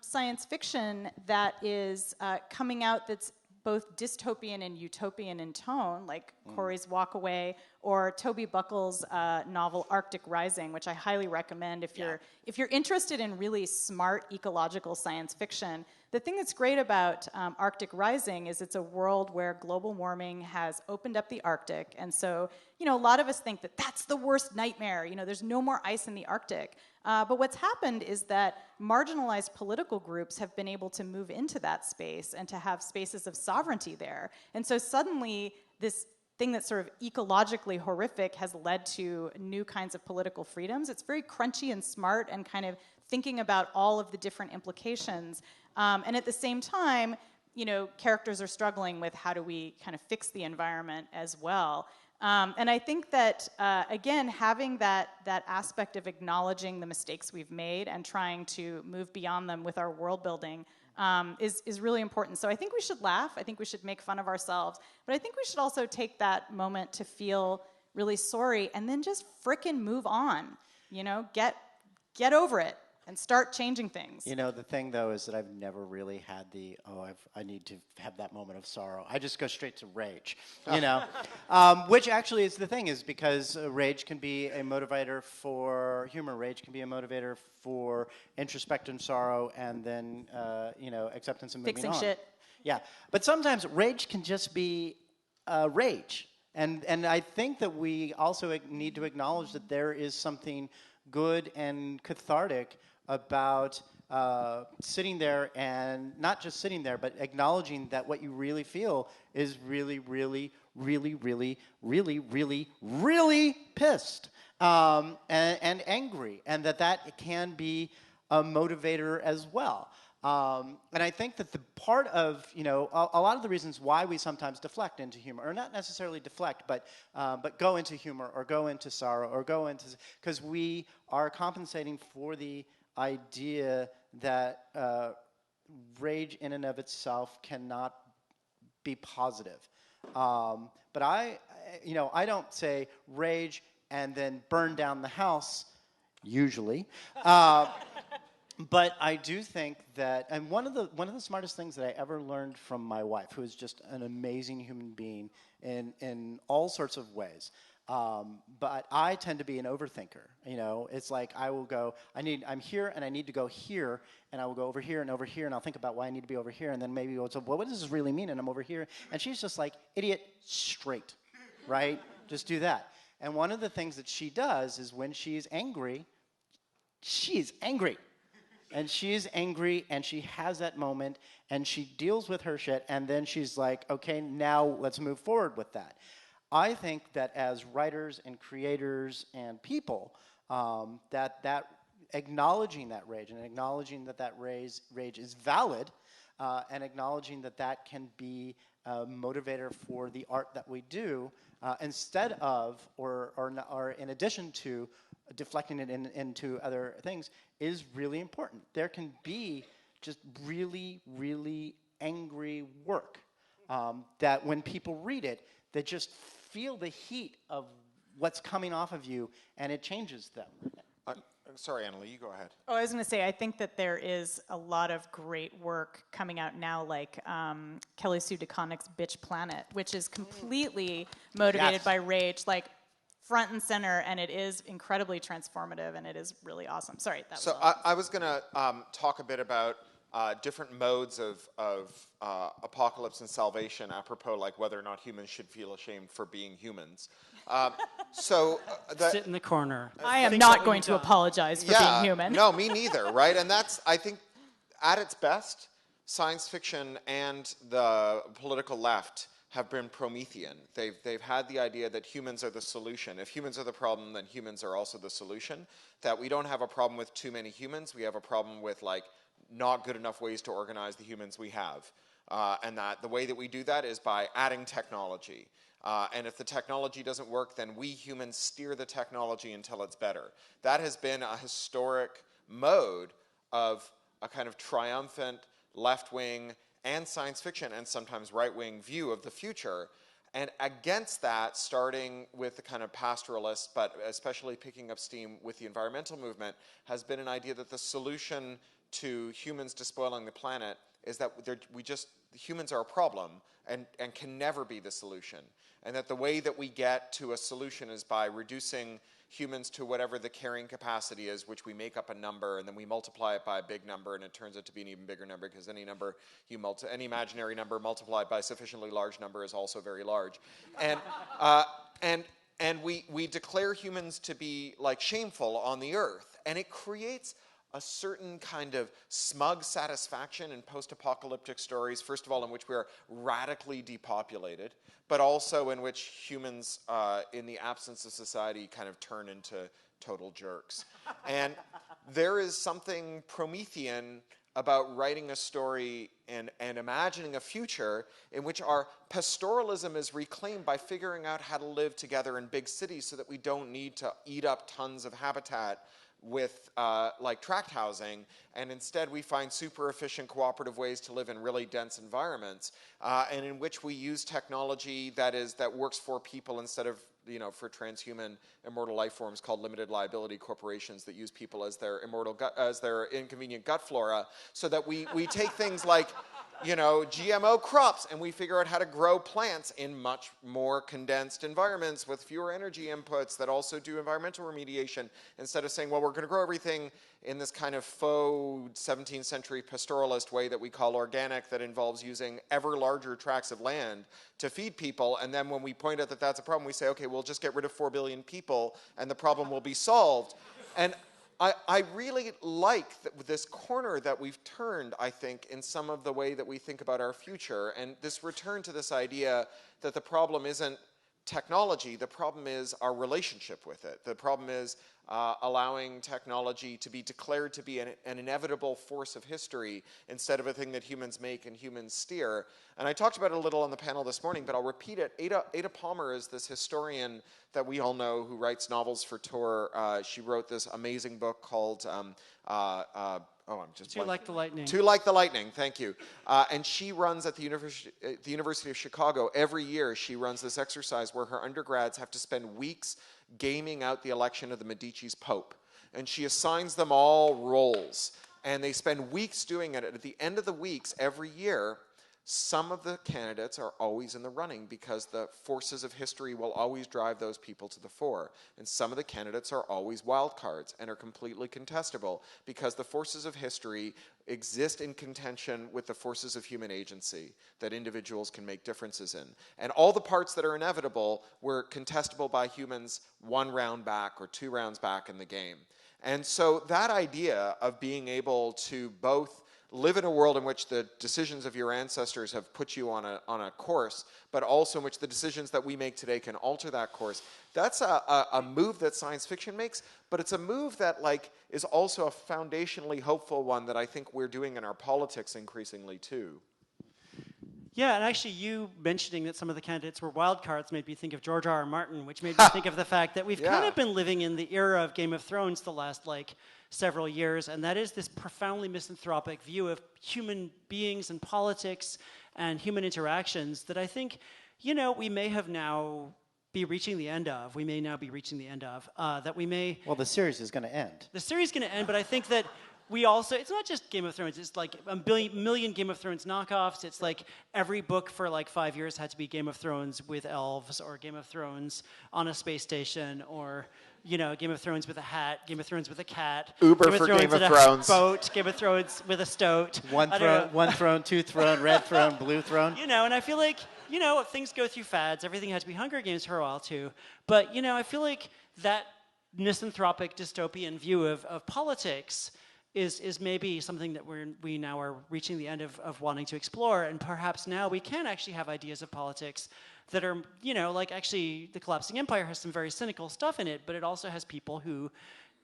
science fiction that is coming out that's both dystopian and utopian in tone, like Cory's Walk Away, or Toby Buckle's novel Arctic Rising, which I highly recommend if you're interested in really smart ecological science fiction. The thing that's great about Arctic Rising is it's a world where global warming has opened up the Arctic, and so a lot of us think that that's the worst nightmare. There's no more ice in the Arctic. But what's happened is that marginalized political groups have been able to move into that space and to have spaces of sovereignty there. And so suddenly this thing that's sort of ecologically horrific has led to new kinds of political freedoms. It's very crunchy and smart and kind of thinking about all of the different implications. And at the same time, characters are struggling with how do we kind of fix the environment as well. And I think that, again, having that aspect of acknowledging the mistakes we've made and trying to move beyond them with our world building is really important. So I think we should laugh. I think we should make fun of ourselves. But I think we should also take that moment to feel really sorry and then just frickin' move on. Get over it and start changing things. The thing, though, is that I've never really had I need to have that moment of sorrow. I just go straight to rage, which actually is the thing, is because rage can be a motivator for humor. Rage can be a motivator for introspective sorrow and then, acceptance and moving on. Fixing shit. Yeah, but sometimes rage can just be rage. And I think that we also need to acknowledge that there is something good and cathartic about sitting there, and not just sitting there, but acknowledging that what you really feel is really, really, really, really, really, really, really pissed and angry, and that can be a motivator as well. And I think that the part of, a lot of the reasons why we sometimes deflect into humor, or not necessarily deflect, but go into humor or go into sorrow or go into, because we are compensating for the idea that rage in and of itself cannot be positive. But I don't say rage and then burn down the house, usually. But I do think that, and one of the smartest things that I ever learned from my wife, who is just an amazing human being in all sorts of ways, but I tend to be an overthinker. It's like I will go, I'm here and I need to go here, and I will go over here, and I'll think about why I need to be over here, and then maybe well, what does this really mean? And I'm over here, and she's just like, idiot, straight, right? Just do that. And one of the things that she does is when she's angry, she's angry. And she is angry, and she has that moment, and she deals with her shit, and then she's like, okay, now let's move forward with that. I think that as writers and creators and people, that acknowledging that rage and acknowledging that rage is valid, and acknowledging that can be a motivator for the art that we do, instead of or in addition to deflecting it into other things, is really important. There can be just really, really angry work that when people read it, they just feel the heat of what's coming off of you, and it changes them. Sorry, Annalee, you go ahead. Oh, I was going to say, I think that there is a lot of great work coming out now, like Kelly Sue DeConnick's Bitch Planet, which is completely motivated by rage, like front and center, and it is incredibly transformative, and it is really awesome. Sorry, that was all. I was going to talk a bit about different modes of apocalypse and salvation, apropos like whether or not humans should feel ashamed for being humans. Sit in the corner. I am not going to apologize for being human. No, me neither, right? And that's, I think, at its best, science fiction and the political left have been Promethean. They've had the idea that humans are the solution. If humans are the problem, then humans are also the solution. That we don't have a problem with too many humans. We have a problem with not good enough ways to organize the humans we have. And that the way that we do that is by adding technology. And if the technology doesn't work, then we humans steer the technology until it's better. That has been a historic mode of a kind of triumphant left-wing and science fiction and sometimes right-wing view of the future. And against that, starting with the kind of pastoralist, but especially picking up steam with the environmental movement, has been an idea that the solution to humans despoiling the planet is that humans are a problem and can never be the solution. And that the way that we get to a solution is by reducing humans to whatever the carrying capacity is, which we make up a number, and then we multiply it by a big number, and it turns out to be an even bigger number, because any imaginary number multiplied by a sufficiently large number is also very large. And we declare humans to be like shameful on the earth, and it creates a certain kind of smug satisfaction in post-apocalyptic stories, first of all, in which we are radically depopulated, but also in which humans, in the absence of society, kind of turn into total jerks. And there is something Promethean about writing a story and imagining a future in which our pastoralism is reclaimed by figuring out how to live together in big cities so that we don't need to eat up tons of habitat with like tract housing, and instead we find super efficient cooperative ways to live in really dense environments, and in which we use technology that works for people instead of for transhuman immortal life forms called limited liability corporations that use people as their inconvenient gut flora, so that we take things like GMO crops, and we figure out how to grow plants in much more condensed environments with fewer energy inputs that also do environmental remediation, instead of saying, well, we're going to grow everything in this kind of faux 17th century pastoralist way that we call organic, that involves using ever larger tracts of land to feed people. And then when we point out that that's a problem, we say, okay, we'll just get rid of 4 billion people and the problem will be solved. And I really like this corner that we've turned, I think, in some of the way that we think about our future, and this return to this idea that the problem isn't technology, the problem is our relationship with it. The problem is allowing technology to be declared to be an inevitable force of history instead of a thing that humans make and humans steer. And I talked about it a little on the panel this morning, but I'll repeat it. Ada Palmer is this historian that we all know who writes novels for Tor. She wrote this amazing book called Too Like the Lightning. Too Like the Lightning, thank you. And she runs at the University of Chicago. Every year she runs this exercise where her undergrads have to spend weeks gaming out the election of the Medici's Pope. And she assigns them all roles. And they spend weeks doing it. At the end of the weeks, every year, some of the candidates are always in the running because the forces of history will always drive those people to the fore. And some of the candidates are always wild cards and are completely contestable because the forces of history exist in contention with the forces of human agency that individuals can make differences in. And all the parts that are inevitable were contestable by humans 1 round back or 2 rounds back in the game. And so that idea of being able to both live in a world in which the decisions of your ancestors have put you on a course, but also in which the decisions that we make today can alter that course. That's a move that science fiction makes, but it's a move that is also a foundationally hopeful one that I think we're doing in our politics increasingly too. Yeah, and actually you mentioning that some of the candidates were wild cards made me think of George R.R. Martin, which made me think of the fact that we've kind of been living in the era of Game of Thrones the last several years, and that is this profoundly misanthropic view of human beings and politics and human interactions that I think, we may have now be reaching the end of. We may now be reaching the end of. Well, the series is going to end. The series is going to end, but I think that we also, it's not just Game of Thrones, it's like a million Game of Thrones knockoffs. It's like every book for 5 years had to be Game of Thrones with elves, or Game of Thrones on a space station, or Game of Thrones with a hat, Game of Thrones with a cat, Uber Game of for Thrones Game of with Thrones. A boat, Game of Thrones with a stoat. One throne, 2 throne, red throne, blue throne. And I feel like, things go through fads. Everything had to be Hunger Games for a while too. But, I feel like that misanthropic dystopian view of politics is maybe something that we now are reaching the end of wanting to explore, and perhaps now we can actually have ideas of politics that are, actually the collapsing empire has some very cynical stuff in it, but it also has people who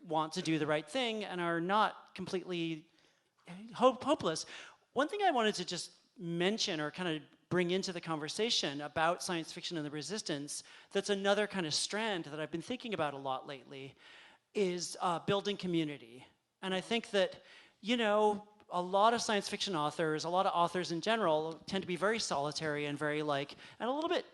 want to do the right thing and are not completely hopeless. One thing I wanted to just mention or kind of bring into the conversation about science fiction and the resistance, that's another kind of strand that I've been thinking about a lot lately, is building community. And I think that, a lot of science fiction authors, a lot of authors in general, tend to be very solitary and very and a little bit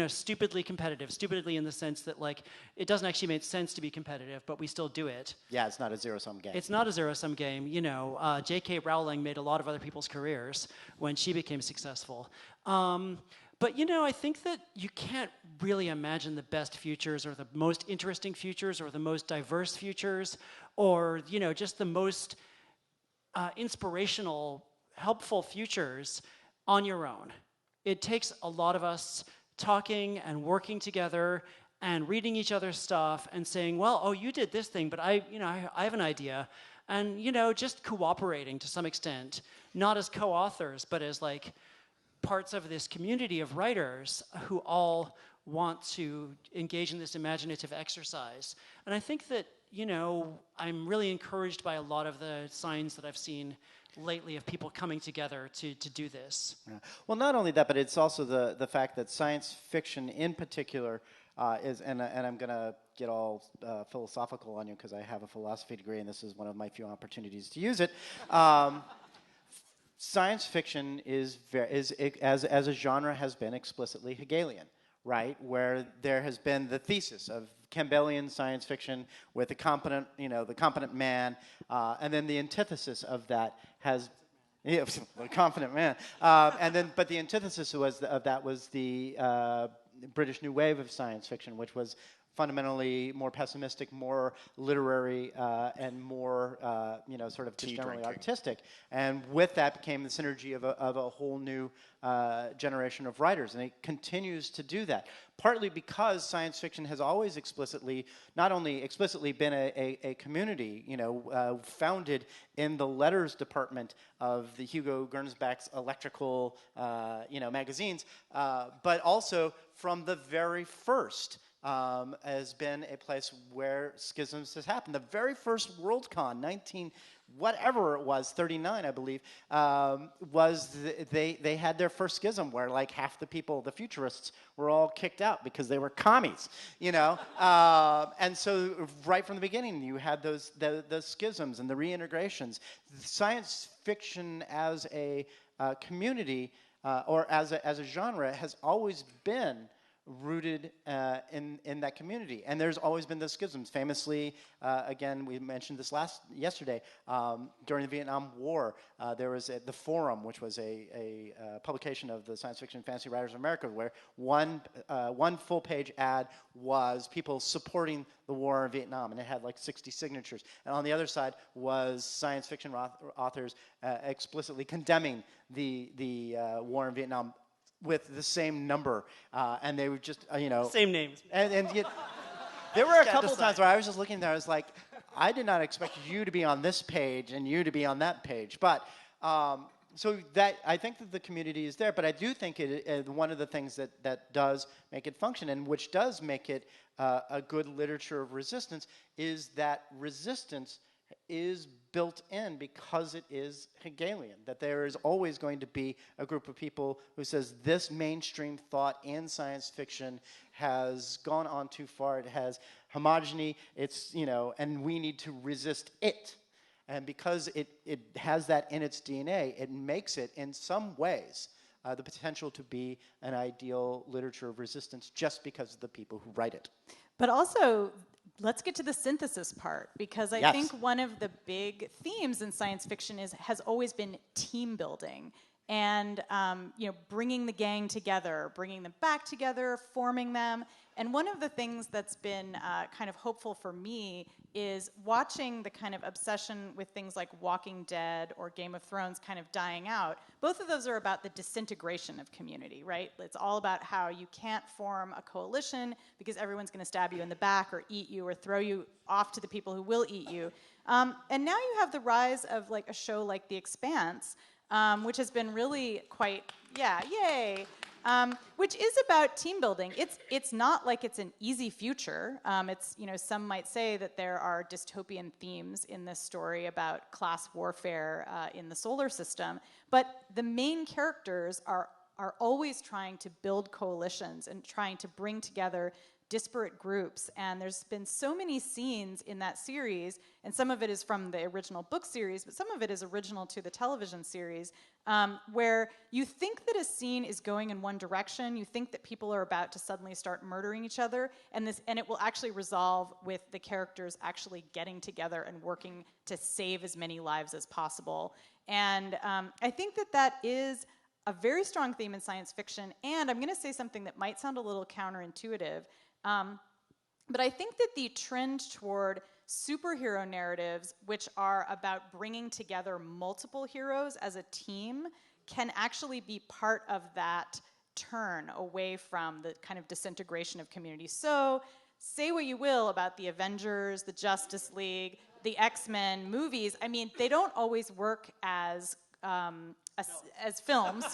stupidly competitive. Stupidly in the sense that, like, it doesn't actually make sense to be competitive, but we still do it. Yeah, it's not a zero-sum game. It's not a zero-sum game. J.K. Rowling made a lot of other people's careers when she became successful. But, I think that you can't really imagine the best futures or the most interesting futures or the most diverse futures or, just the most inspirational, helpful futures on your own. It takes a lot of us talking and working together and reading each other's stuff and saying, well, oh, you did this thing, but I have an idea. And, just cooperating to some extent, not as co-authors, but as like parts of this community of writers who all want to engage in this imaginative exercise. And I think that, I'm really encouraged by a lot of the signs that I've seen lately of people coming together to do this. Yeah. Well, not only that, but it's also the fact that science fiction in particular is, and I'm going to get all philosophical on you because I have a philosophy degree and this is one of my few opportunities to use it. Science fiction is as a genre has been explicitly Hegelian, right? Where there has been the thesis of Campbellian science fiction with the competent man, and then the antithesis of that has, the confident man, but the antithesis of that was the British New Wave of science fiction, which was fundamentally more pessimistic, more literary, and more, sort of just generally artistic. And with that came the synergy of a whole new generation of writers, and it continues to do that. Partly because science fiction has always not only explicitly been a community, founded in the letters department of the Hugo Gernsback's electrical, magazines, but also from the very first. Has been a place where schisms has happened. The very first Worldcon, 39, I believe, they had their first schism where like half the people, the futurists, were all kicked out because they were commies, and so right from the beginning, you had those the schisms and the reintegrations. Science fiction as a community or as a genre has always been rooted in that community, and there's always been those schisms. Famously, again, we mentioned this yesterday. During the Vietnam War, there was the Forum, which was a publication of the Science Fiction and Fantasy Writers of America, where one full-page ad was people supporting the war in Vietnam, and it had like 60 signatures. And on the other side was science fiction authors explicitly condemning the war in Vietnam, with the same number, and they were just, Same names. And there were a couple of times where I was just looking there, I was like, I did not expect you to be on this page and you to be on that page. But, so that, I think that the community is there, but I do think one of the things that does make it function, and which does make it a good literature of resistance, is that resistance is built in because it is Hegelian, that there is always going to be a group of people who says this mainstream thought in science fiction has gone on too far, it has homogeny, and we need to resist it. And because it has that in its DNA, it makes it, in some ways, the potential to be an ideal literature of resistance just because of the people who write it. But also, let's get to the synthesis part, because I think one of the big themes in science fiction has always been team building and bringing the gang together, bringing them back together, forming them. And one of the things that's been kind of hopeful for me is watching the kind of obsession with things like Walking Dead or Game of Thrones kind of dying out. Both of those are about the disintegration of community, right? It's all about how you can't form a coalition because everyone's going to stab you in the back or eat you or throw you off to the people who will eat you. And now you have the rise of like a show like The Expanse, which has been really quite, yay. Which is about team building. It's not like it's an easy future. Some might say that there are dystopian themes in this story about class warfare in the solar system, but the main characters are always trying to build coalitions and trying to bring together disparate groups. And there's been so many scenes in that series, and some of it is from the original book series, but some of it is original to the television series, where you think that a scene is going in one direction, you think that people are about to suddenly start murdering each other, and it will actually resolve with the characters actually getting together and working to save as many lives as possible. And I think that that is a very strong theme in science fiction, and I'm going to say something that might sound a little counterintuitive, but I think that the trend toward superhero narratives, which are about bringing together multiple heroes as a team, can actually be part of that turn away from the kind of disintegration of communities. So, say what you will about the Avengers, the Justice League, the X-Men movies. I mean, they don't always work as films.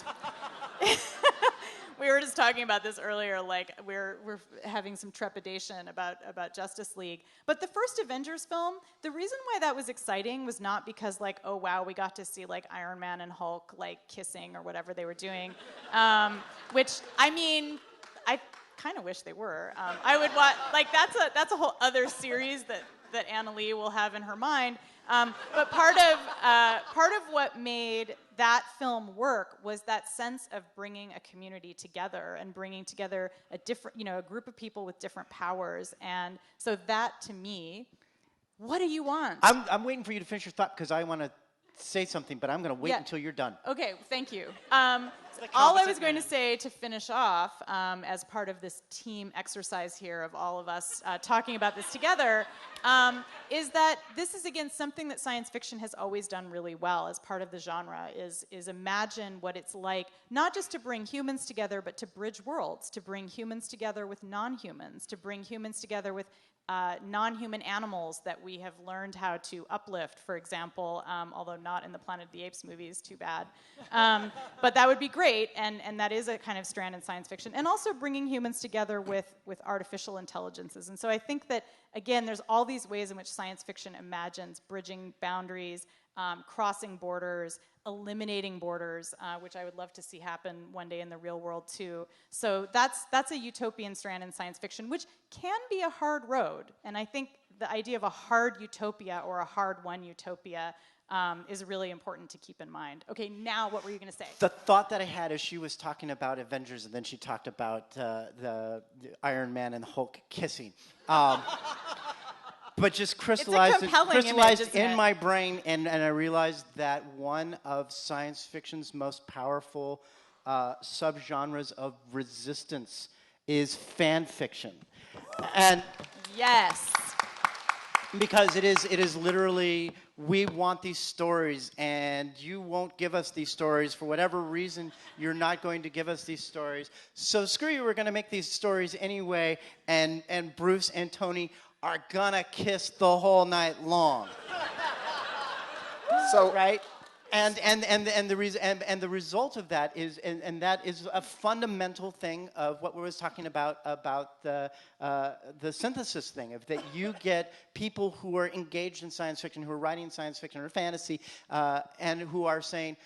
We were just talking about this earlier, like we're having some trepidation about Justice League. But the first Avengers film, the reason why that was exciting was not because like, oh wow, we got to see like Iron Man and Hulk like kissing or whatever they were doing, which I mean, I kind of wish they were. I would watch, like that's a whole other series that Annalee will have in her mind. But part of what made that film work was that sense of bringing a community together and bringing together a group of people with different powers. And so that, to me, what do you want? I'm waiting for you to finish your thought because I want to say something, but I'm going to wait until you're done. Okay, thank you. All I was going to say to finish off, as part of this team exercise here of all of us talking about this together, is that this is, again, something that science fiction has always done really well as part of the genre, is imagine what it's like, not just to bring humans together, but to bridge worlds, to bring humans together with non-humans, to bring humans together with non-human animals that we have learned how to uplift, for example, although not in the Planet of the Apes movies, too bad. But that would be great, and that is a kind of strand in science fiction. And also bringing humans together with artificial intelligences. And so I think that, again, there's all these ways in which science fiction imagines bridging boundaries, crossing borders, eliminating borders, which I would love to see happen one day in the real world too. So that's a utopian strand in science fiction, which can be a hard road. And I think the idea of a hard utopia or a hard-won utopia is really important to keep in mind. Okay, now what were you going to say? The thought that I had as she was talking about Avengers, and then she talked about the Iron Man and Hulk kissing. But just crystallized in my brain, and I realized that one of science fiction's most powerful subgenres of resistance is fan fiction. And yes. Because it is literally, we want these stories, and you won't give us these stories. For whatever reason, you're not going to give us these stories. So screw you, we're going to make these stories anyway, and Bruce and Tony are gonna kiss the whole night long. So right? And the result of that is, and that is a fundamental thing of what we was talking about the synthesis thing, of that you get people who are engaged in science fiction, who are writing science fiction or fantasy, and who are saying,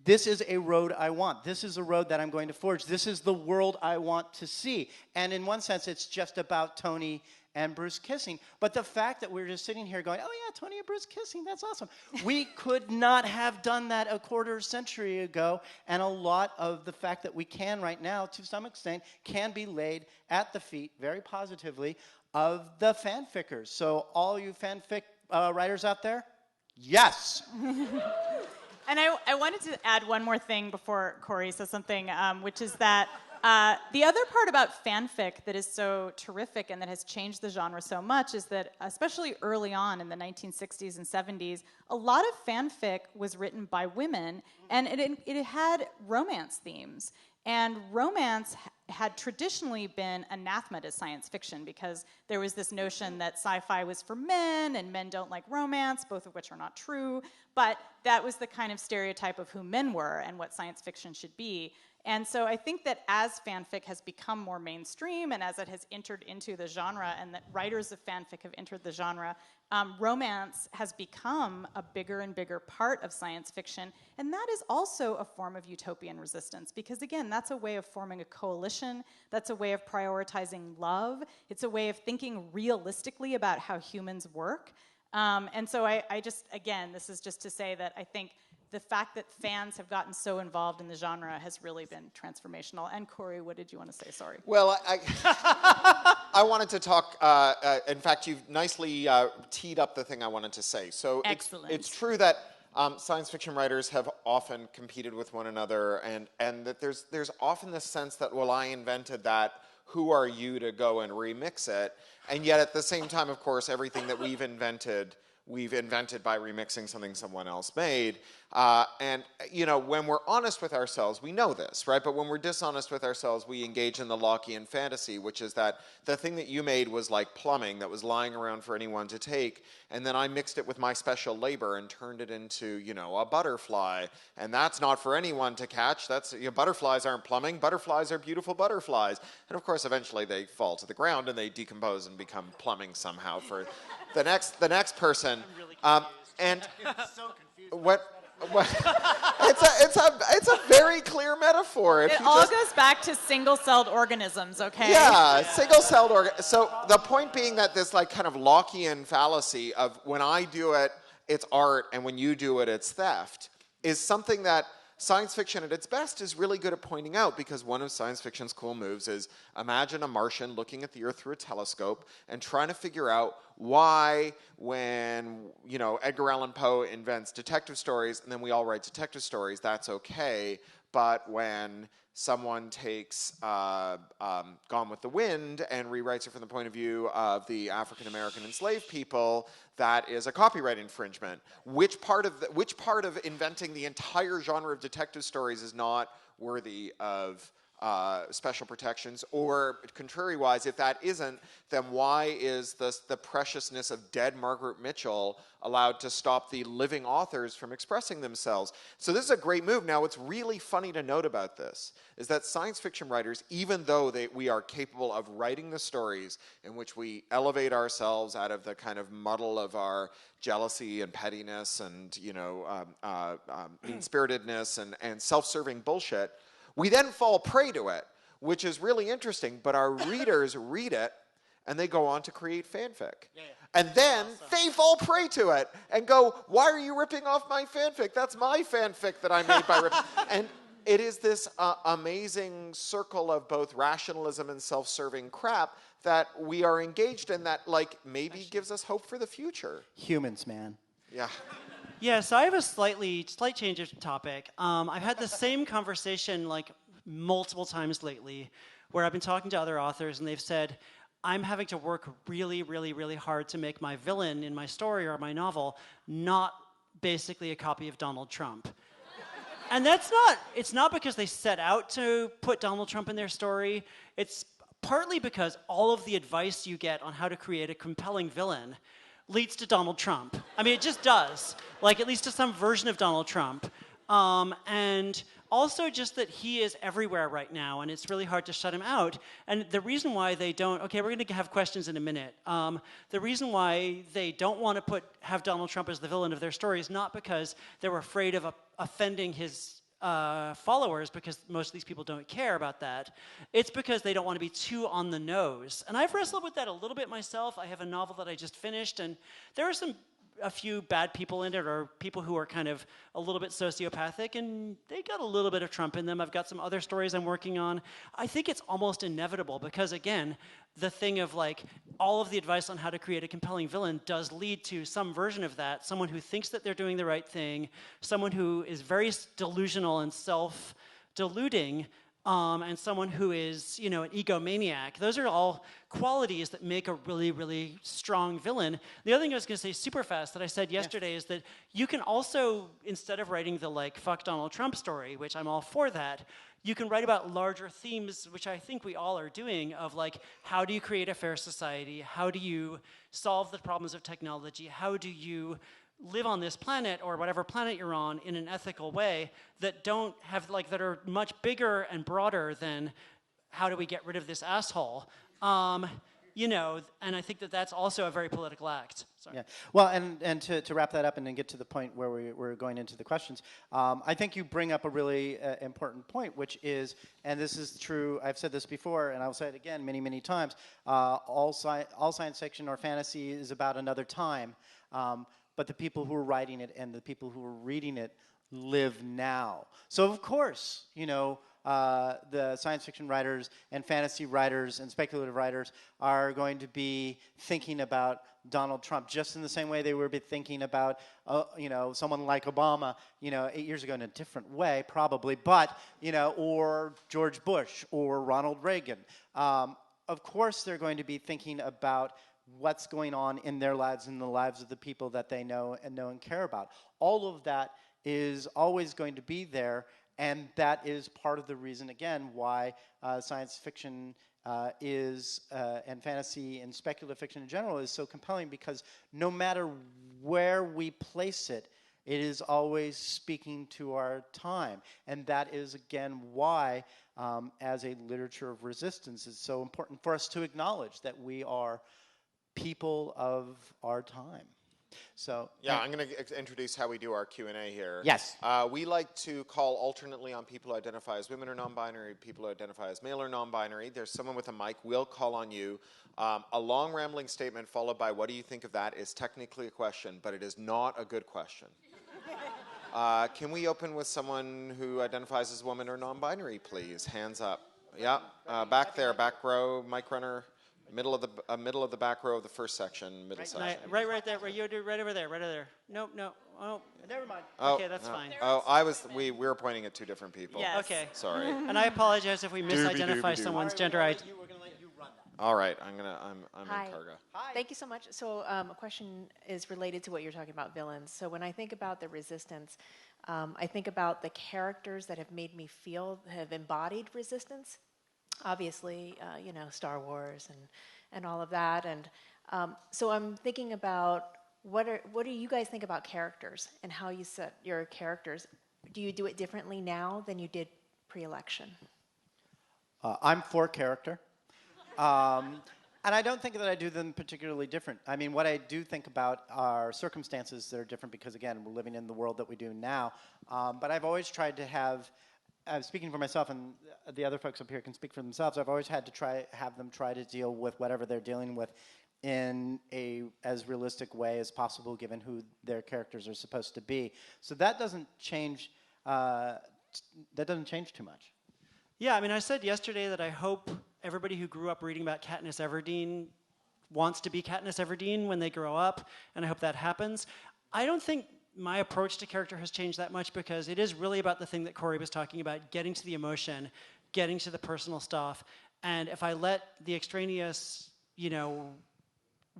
this is a road I want. This is a road that I'm going to forge. This is the world I want to see. And in one sense, it's just about Tony and Bruce kissing. But the fact that we're just sitting here going, oh yeah, Tony and Bruce kissing, that's awesome. We could not have done that a quarter century ago, and a lot of the fact that we can right now, to some extent, can be laid at the feet, very positively, of the fanfickers. So all you fanfic writers out there, yes. And I wanted to add one more thing before Cory says something, which is that the other part about fanfic that is so terrific and that has changed the genre so much is that, especially early on in the 1960s and 70s, a lot of fanfic was written by women, and it had romance themes. And romance had traditionally been anathema to science fiction because there was this notion that sci-fi was for men and men don't like romance, both of which are not true. But that was the kind of stereotype of who men were and what science fiction should be. And so I think that as fanfic has become more mainstream and as it has entered into the genre and that writers of fanfic have entered the genre, romance has become a bigger and bigger part of science fiction, and that is also a form of utopian resistance, because again, that's a way of forming a coalition, that's a way of prioritizing love, it's a way of thinking realistically about how humans work. And so I just, again, this is just to say that I think the fact that fans have gotten so involved in the genre has really been transformational. And Cory, what did you want to say? Sorry. Well, I wanted to talk, in fact, you've nicely teed up the thing I wanted to say. So Excellent. It's true that science fiction writers have often competed with one another, and that there's often this sense that, well, I invented that, who are you to go and remix it? And yet at the same time, of course, everything that we've invented by remixing something someone else made. And, you know, when we're honest with ourselves, we know this, right? But when we're dishonest with ourselves, we engage in the Lockean fantasy, which is that the thing that you made was like plumbing that was lying around for anyone to take, and then I mixed it with my special labor and turned it into, you know, a butterfly. And that's not for anyone to catch. That's, you know, butterflies aren't plumbing. Butterflies are beautiful butterflies. And of course, eventually they fall to the ground and they decompose and become plumbing somehow for the next person. I'm really confused. And So confused. what it's a very clear metaphor. If It you all just, goes back to single-celled organisms, okay? yeah, single-celled So the point being that this like kind of Lockean fallacy of when I do it, it's art, and when you do it, it's theft, is something that science fiction at its best is really good at pointing out, because one of science fiction's cool moves is imagine a Martian looking at the Earth through a telescope and trying to figure out why, when, you know, Edgar Allan Poe invents detective stories and then we all write detective stories, that's okay, but when someone takes Gone with the Wind and rewrites it from the point of view of the African American enslaved people, that is a copyright infringement. Which part of inventing the entire genre of detective stories is not worthy of special protections? Or contrary-wise, if that isn't, then why is the preciousness of dead Margaret Mitchell allowed to stop the living authors from expressing themselves? So this is a great move. Now, what's really funny to note about this is that science fiction writers, even though we are capable of writing the stories in which we elevate ourselves out of the kind of muddle of our jealousy and pettiness and, you know, mean-spiritedness and self-serving bullshit, we then fall prey to it, which is really interesting, but our readers read it and they go on to create fanfic. Yeah. And then they fall prey to it and go, why are you ripping off my fanfic? That's my fanfic that I made by ripping. And it is this amazing circle of both rationalism and self-serving crap that we are engaged in that, like, maybe gives us hope for the future. Humans, man. Yeah. Yeah, so I have a slight change of topic. I've had the same conversation like multiple times lately, where I've been talking to other authors and they've said, I'm having to work really, really, really hard to make my villain in my story or my novel not basically a copy of Donald Trump. And it's not because they set out to put Donald Trump in their story. It's partly because all of the advice you get on how to create a compelling villain leads to Donald Trump. I mean, it just does. Like, at least to some version of Donald Trump. And also just that he is everywhere right now, and it's really hard to shut him out. And the reason why they don't, okay, we're going to have questions in a minute. The reason why they don't want to have Donald Trump as the villain of their story is not because they're afraid of offending his followers, because most of these people don't care about that. It's because they don't want to be too on the nose. And I've wrestled with that a little bit myself. I have a novel that I just finished, and there are a few bad people in it, or people who are kind of a little bit sociopathic, and they got a little bit of Trump in them. I've got some other stories I'm working on. I think it's almost inevitable because, again, the thing of like all of the advice on how to create a compelling villain does lead to some version of that. Someone who thinks that they're doing the right thing, someone who is very delusional and self-deluding, and someone who is, you know, an egomaniac. Those are all qualities that make a really, really strong villain. The other thing I was going to say super fast that I said yesterday is that you can also, instead of writing the like fuck Donald Trump story, which I'm all for that, you can write about larger themes, which I think we all are doing, of like, how do you create a fair society? How do you solve the problems of technology? How do you live on this planet, or whatever planet you're on, in an ethical way that don't have, like, that are much bigger and broader than how do we get rid of this asshole? you know, and I think that that's also a very political act. Sorry. Yeah. Well, and to wrap that up and then get to the point where we're going into the questions, I think you bring up a really important point, which is, and this is true, I've said this before, and I'll say it again many, many times, all science fiction or fantasy is about another time, but the people who are writing it and the people who are reading it live now. So of course, you know, the science fiction writers and fantasy writers and speculative writers are going to be thinking about Donald Trump just in the same way they would be thinking about, you know, someone like Obama, you know, 8 years ago in a different way probably, but, you know, or George Bush or Ronald Reagan. Of course they're going to be thinking about what's going on in their lives and the lives of the people that they know and care about. All of that is always going to be there, and that is part of the reason, again, why science fiction and fantasy and speculative fiction in general is so compelling, because no matter where we place it, it is always speaking to our time. And that is, again, why, as a literature of resistance, it's so important for us to acknowledge that we are people of our time. So yeah, I'm going to introduce how we do our Q&A here. Yes. We like to call alternately on people who identify as women or non-binary, people who identify as male or non-binary. There's someone with a mic. We'll call on you. A long rambling statement followed by what do you think of that is technically a question, but it is not a good question. Can we open with someone who identifies as woman or non-binary, please? Hands up. Yeah, back there, back row, mic runner. Middle of the back row of the first section, middle section. Right there, where you do, right over there. No. Oh, never mind. okay, that's fine. Oh, we were pointing at two different people. Yes. Okay. Sorry. And I apologize if we misidentify someone's gender identity. We're going to let you run that. All right, I'm Hi. in Karga. Hi. Thank you so much. So a question is related to what you're talking about, villains. So when I think about the resistance, I think about the characters that have made me feel, have embodied resistance. Obviously, you know, Star Wars and all of that. And so I'm thinking about what do you guys think about characters and how you set your characters? Do you do it differently now than you did pre-election? I'm for character. And I don't think that I do them particularly different. I mean, what I do think about are circumstances that are different because, again, we're living in the world that we do now. But I've always tried to have, speaking for myself, and the other folks up here can speak for themselves, I've always had to have them try to deal with whatever they're dealing with in a as realistic way as possible, given who their characters are supposed to be. So that doesn't change. Too much. Yeah, I mean, I said yesterday that I hope everybody who grew up reading about Katniss Everdeen wants to be Katniss Everdeen when they grow up, and I hope that happens. I don't think my approach to character has changed that much because it is really about the thing that Cory was talking about, getting to the emotion, getting to the personal stuff. And if I let the extraneous, you know,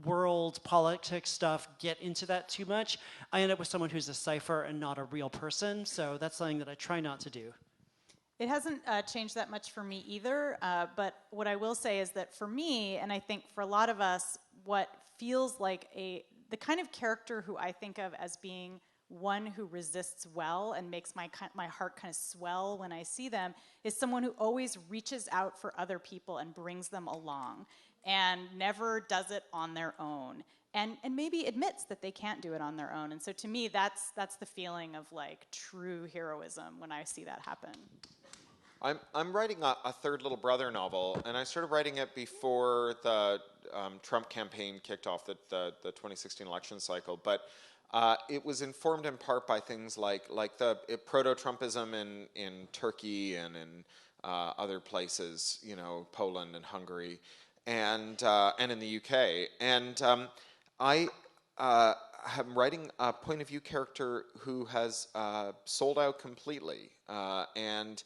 world politics stuff get into that too much, I end up with someone who's a cipher and not a real person. So that's something that I try not to do. It hasn't changed that much for me either, but what I will say is that for me, and I think for a lot of us, what feels like the kind of character who I think of as being one who resists well and makes my heart kind of swell when I see them is someone who always reaches out for other people and brings them along and never does it on their own and maybe admits that they can't do it on their own. And so to me, that's the feeling of like true heroism when I see that happen. I'm writing a third Little Brother novel, and I started writing it before the Trump campaign kicked off the 2016 election cycle. But it was informed in part by things like the proto-Trumpism in Turkey and in other places, you know, Poland and Hungary, and in the UK. And I am writing a point of view character who has sold out completely and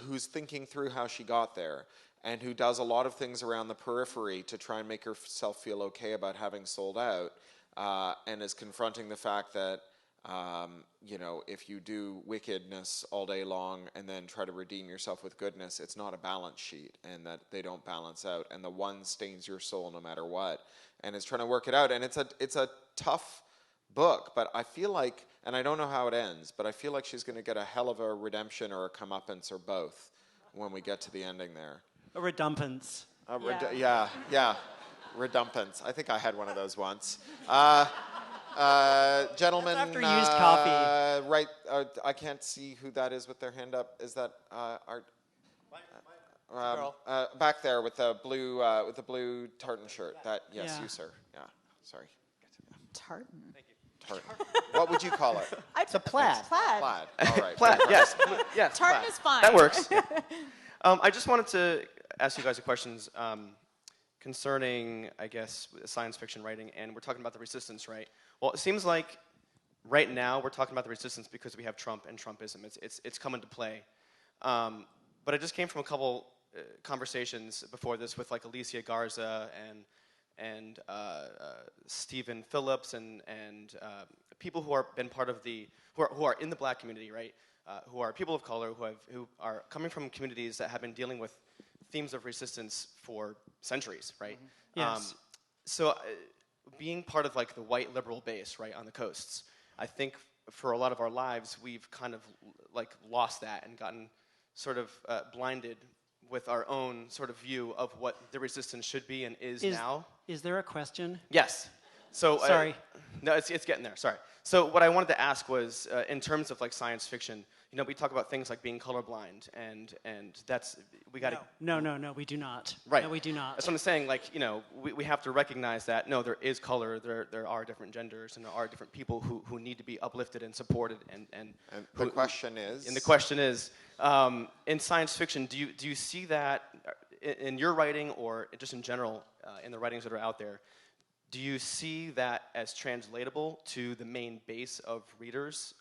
who's thinking through how she got there and who does a lot of things around the periphery to try and make herself feel okay about having sold out and is confronting the fact that, you know, if you do wickedness all day long and then try to redeem yourself with goodness, it's not a balance sheet and that they don't balance out and the one stains your soul no matter what and is trying to work it out. And it's a tough book, but I feel like, and I don't know how it ends, but I feel like she's going to get a hell of a redemption or a comeuppance or both when we get to the ending there. A redumpance. Yeah. Redumpants. I think I had one of those once. Gentlemen, That's after used coffee. right? I can't see who that is with their hand up. Is that Art? Back there with the blue tartan shirt. That yes, Yeah. you sir. Yeah, sorry. Tartan. Tartan. What would you call it? It's a plaid. Plaid. Plaid. All right. Plaid, yes, yes. Tartan plaid. is fine. That works. I just wanted to ask you guys a questions concerning, I guess, science fiction writing, and we're talking about the resistance, right? Well, it seems like right now we're talking about the resistance because we have Trump and Trumpism. It's come into play. But I just came from a couple conversations before this with like Alicia Garza and Stephen Phillips and people who are been part of who are in the Black community, right? Who are people of color who are coming from communities that have been dealing with themes of resistance for centuries, right? Yes. So being part of like the white liberal base, right, on the coasts, I think for a lot of our lives we've kind of like lost that and gotten sort of blinded with our own sort of view of what the resistance should be and is now. Is there a question? Yes. So Sorry. No, it's getting there. Sorry. So what I wanted to ask was, in terms of like science fiction, you know, we talk about things like being colorblind, and that's we got to. No, we do not. Right. No, we do not. That's what I'm saying. Like, you know, we have to recognize that no, there is color. There are different genders, and there are different people who need to be uplifted and supported. And the question is. And the question is, in science fiction, do you see that in your writing or just in general in the writings that are out there? Do you see that as translatable to the main base of readers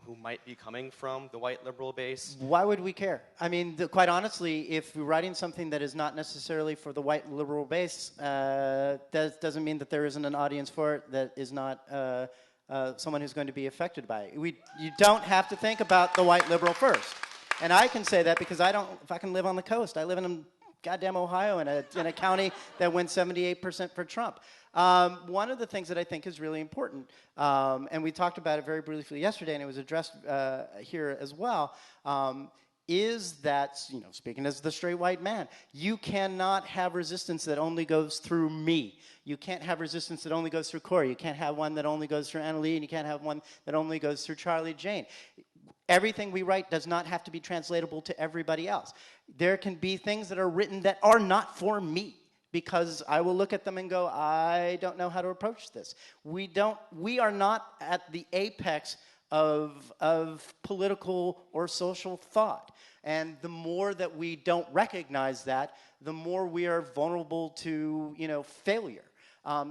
who might be coming from the white liberal base? Why would we care? I mean, quite honestly, if you're writing something that is not necessarily for the white liberal base, that doesn't mean that there isn't an audience for it that is not someone who's going to be affected by it. You don't have to think about the white liberal first. And I can say that because if I can live on the coast, I live in goddamn Ohio in a county that wins 78% for Trump. One of the things that I think is really important, and we talked about it very briefly yesterday, and it was addressed here as well, is that, you know, speaking as the straight white man, you cannot have resistance that only goes through me. You can't have resistance that only goes through Cory. You can't have one that only goes through Annalee, and you can't have one that only goes through Charlie Jane. Everything we write does not have to be translatable to everybody else. There can be things that are written that are not for me, because I will look at them and go, I don't know how to approach this. We are not at the apex of political or social thought. And the more that we don't recognize that, the more we are vulnerable to, you know, failure.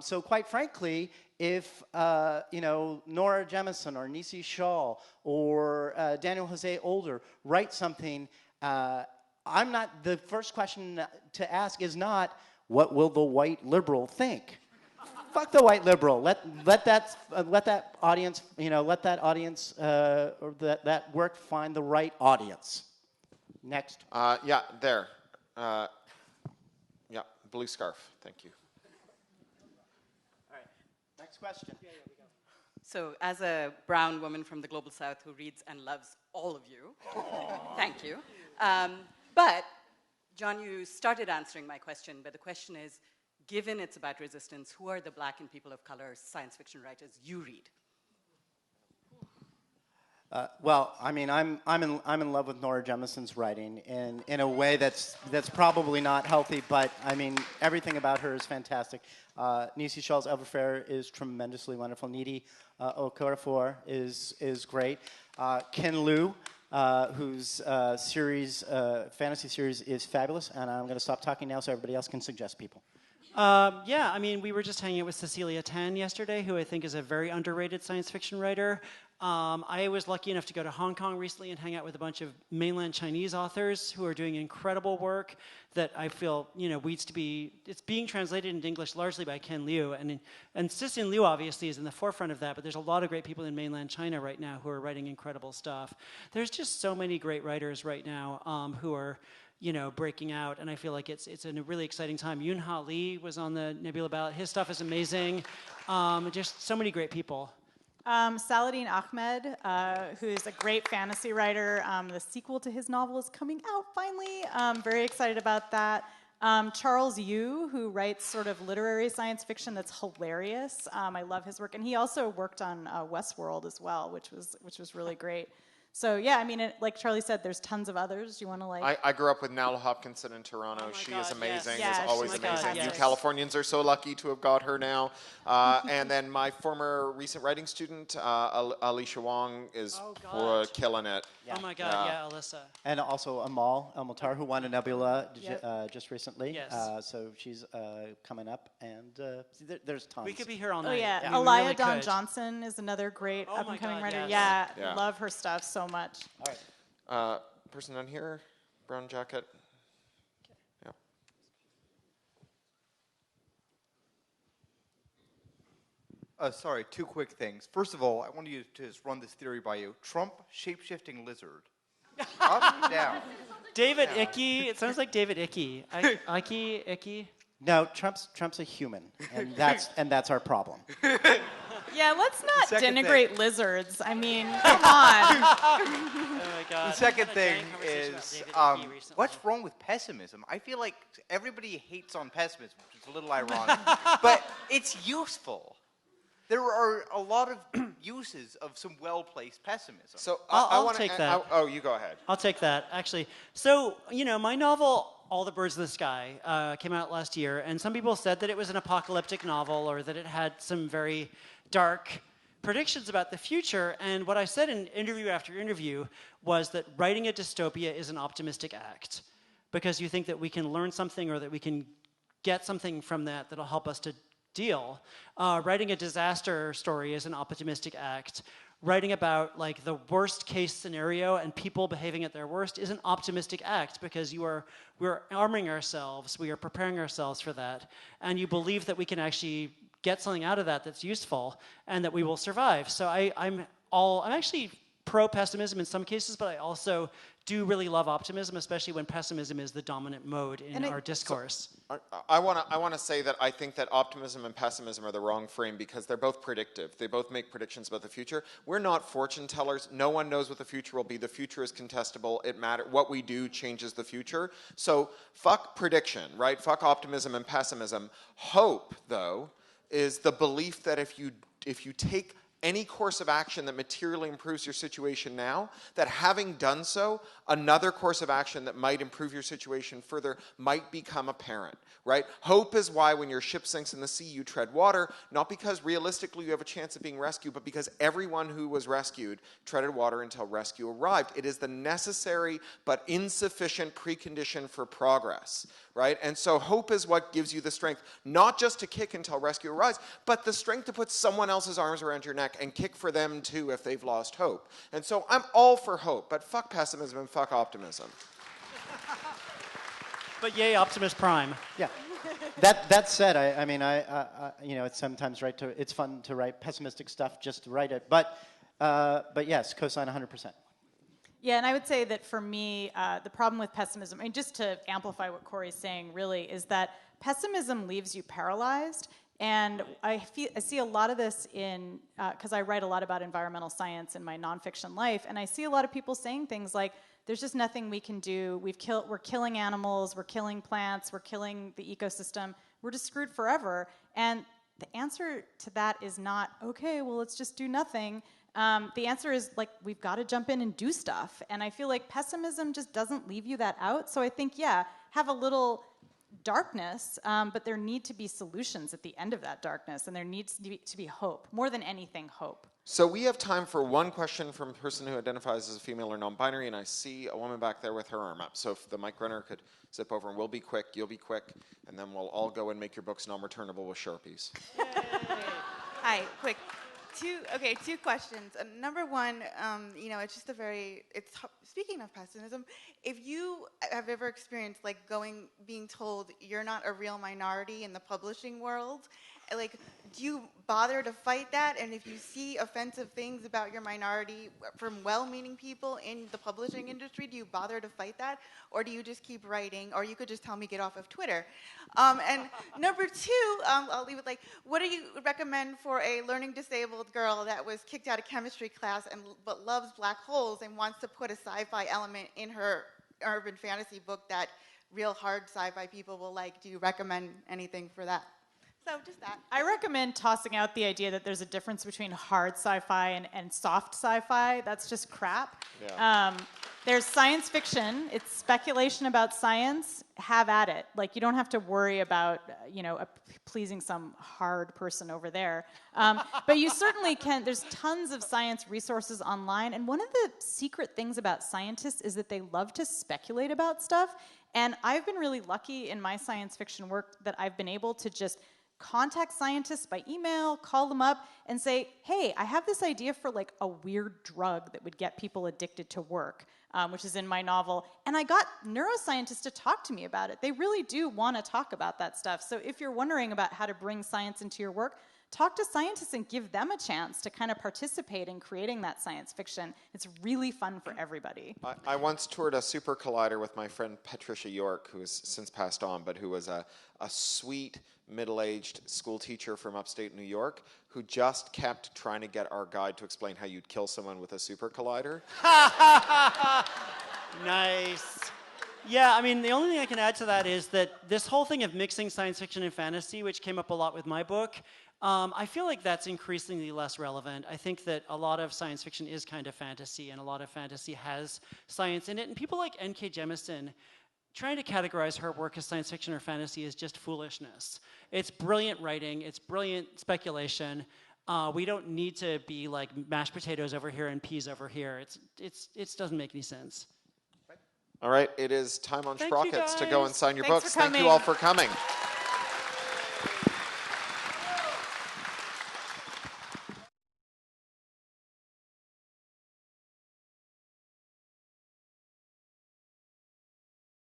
So quite frankly, if Nora Jemisin or Nisi Shaw or Daniel Jose Older write something, the first question to ask is not, what will the white liberal think? Fuck the white liberal. Let that audience, or that work find the right audience. Next. Yeah, there. Yeah, blue scarf. Thank you. Next question. So, as a brown woman from the Global South who reads and loves all of you, thank you. But, John, you started answering my question, but the question is, given it's about resistance, who are the Black and people of color science fiction writers you read? Well, I mean, I'm in love with Nora Jemisin's writing in a way that's probably not healthy, but I mean, everything about her is fantastic. Nisi Shaw's Everfair is tremendously wonderful. Needy Okorafor is great. Ken Liu, whose fantasy series is fabulous, and I'm going to stop talking now so everybody else can suggest people. Yeah, I mean, we were just hanging out with Cecilia Tan yesterday, who I think is a very underrated science fiction writer. I was lucky enough to go to Hong Kong recently and hang out with a bunch of mainland Chinese authors who are doing incredible work that I feel, it's being translated into English largely by Ken Liu. And Cixin Liu obviously is in the forefront of that, but there's a lot of great people in mainland China right now who are writing incredible stuff. There's just so many great writers right now who are breaking out, and I feel like it's a really exciting time. Yoon Ha Lee was on the Nebula ballot. His stuff is amazing. Just so many great people. Saladin Ahmed, who's a great fantasy writer. The sequel to his novel is coming out finally. I'm very excited about that. Charles Yu, who writes sort of literary science fiction that's hilarious. I love his work, and he also worked on Westworld as well, which was really great. So yeah, I mean, like Charlie said, there's tons of others. Do you want to like? I grew up with Nala Hopkinson in Toronto. Oh my she God, is amazing. yes. Yeah, is always she's amazing. You fantastic. Californians are so lucky to have got her now. And then my former recent writing student, Alicia Wong, is killing it. Oh my God, yeah, Alyssa. And also Amal El-Mutar, who won a Nebula just recently. Yes. So she's coming up, and there's tons. We could be here all night. Oh yeah, I mean, we Elia really Dawn could. Johnson is another great Oh my up-and-coming God, writer. yes. Yeah, love her stuff so much. All right. Person down here, brown jacket. Yeah. Sorry, two quick things. First of all, I want you to just run this theory by you. Trump, shape-shifting lizard. Up, down. David Icke. It sounds like David Icke. Icke. No, Trump's a human, and that's our problem. Yeah, let's not second denigrate lizards. I mean, come on. Oh my God. The second I had a thing dang conversation about is, David Icke recently. what's wrong with pessimism? I feel like everybody hates on pessimism, which is a little ironic, but it's useful. There are a lot of uses of some well-placed pessimism. So I'll wanna, take that. you go ahead. I'll take that, actually. So, my novel, All the Birds in the Sky, came out last year, and some people said that it was an apocalyptic novel or that it had some very dark predictions about the future. And what I said in interview after interview was that writing a dystopia is an optimistic act because you think that we can learn something or that we can get something from that that'll help us to deal. Writing a disaster story is an optimistic act. Writing about like the worst case scenario and people behaving at their worst is an optimistic act because we're arming ourselves, we are preparing ourselves for that, and you believe that we can actually get something out of that that's useful and that we will survive. So I'm actually pro-pessimism in some cases, but I also do really love optimism, especially when pessimism is the dominant mode in our discourse. I want to say that I think that optimism and pessimism are the wrong frame because they're both predictive. They both make predictions about the future. We're not fortune tellers. No one knows what the future will be. The future is contestable. It matters. What we do changes the future. So fuck prediction, right? Fuck optimism and pessimism. Hope, though, is the belief that if you take any course of action that materially improves your situation now, that having done so, another course of action that might improve your situation further might become apparent, right? Hope is why when your ship sinks in the sea, you tread water, not because realistically you have a chance of being rescued, but because everyone who was rescued treaded water until rescue arrived. It is the necessary but insufficient precondition for progress, right? And so hope is what gives you the strength, not just to kick until rescue arrives, but the strength to put someone else's arms around your neck and kick for them too if they've lost hope. And so I'm all for hope, but fuck pessimism and fuck optimism. But yay, Optimus Prime. Yeah. That said, I mean, it's sometimes it's fun to write pessimistic stuff just to write it, but yes, cosign 100%. Yeah, and I would say that for me, the problem with pessimism, I mean, just to amplify what Cory's saying, really, is that pessimism leaves you paralyzed. And I see a lot of this in, because I write a lot about environmental science in my nonfiction life, and I see a lot of people saying things like, there's just nothing we can do. We're killing animals, we're killing plants, we're killing the ecosystem. We're just screwed forever. And the answer to that is not, okay, well, let's just do nothing. The answer is, like, we've got to jump in and do stuff. And I feel like pessimism just doesn't leave you that out. So I think, yeah, have a little darkness, but there need to be solutions at the end of that darkness, and there needs to be hope. More than anything, hope. So we have time for one question from a person who identifies as a female or non-binary, and I see a woman back there with her arm up. So if the mic runner could zip over, and we'll be quick, you'll be quick, and then we'll all go and make your books non-returnable with Sharpies. Hi, quick. Two questions. Number one, it's just speaking of pessimism, if you have ever experienced being told you're not a real minority in the publishing world, do you bother to fight that? And if you see offensive things about your minority from well-meaning people in the publishing industry, do you bother to fight that? Or do you just keep writing? Or you could just tell me get off of Twitter. And number two, I'll leave it what do you recommend for a learning disabled girl that was kicked out of chemistry class but loves black holes and wants to put a sci-fi element in her urban fantasy book that real hard sci-fi people will like. Do you recommend anything for that? So just that. I recommend tossing out the idea that there's a difference between hard sci-fi and soft sci-fi. That's just crap. Yeah. There's science fiction. It's speculation about science. Have at it. Like, you don't have to worry about, pleasing some hard person over there. But you certainly can. There's tons of science resources online. And one of the secret things about scientists is that they love to speculate about stuff. And I've been really lucky in my science fiction work that I've been able to just contact scientists by email, call them up, and say, hey, I have this idea for like a weird drug that would get people addicted to work, which is in my novel. And I got neuroscientists to talk to me about it. They really do want to talk about that stuff. So if you're wondering about how to bring science into your work, talk to scientists and give them a chance to kind of participate in creating that science fiction. It's really fun for everybody. I once toured a super collider with my friend Patricia York, who has since passed on, but who was a sweet, middle-aged school teacher from upstate New York who just kept trying to get our guide to explain how you'd kill someone with a super collider. Nice. Yeah, I mean, the only thing I can add to that is that this whole thing of mixing science fiction and fantasy, which came up a lot with my book, I feel like that's increasingly less relevant. I think that a lot of science fiction is kind of fantasy, and a lot of fantasy has science in it. And people like N.K. Jemisin, trying to categorize her work as science fiction or fantasy is just foolishness. It's brilliant writing. It's brilliant speculation. We don't need to be like mashed potatoes over here and peas over here. It doesn't make any sense. All right, it is time on Thank you, Sprockets to go and guys. sign your Thanks books. for Thank you coming. all for coming.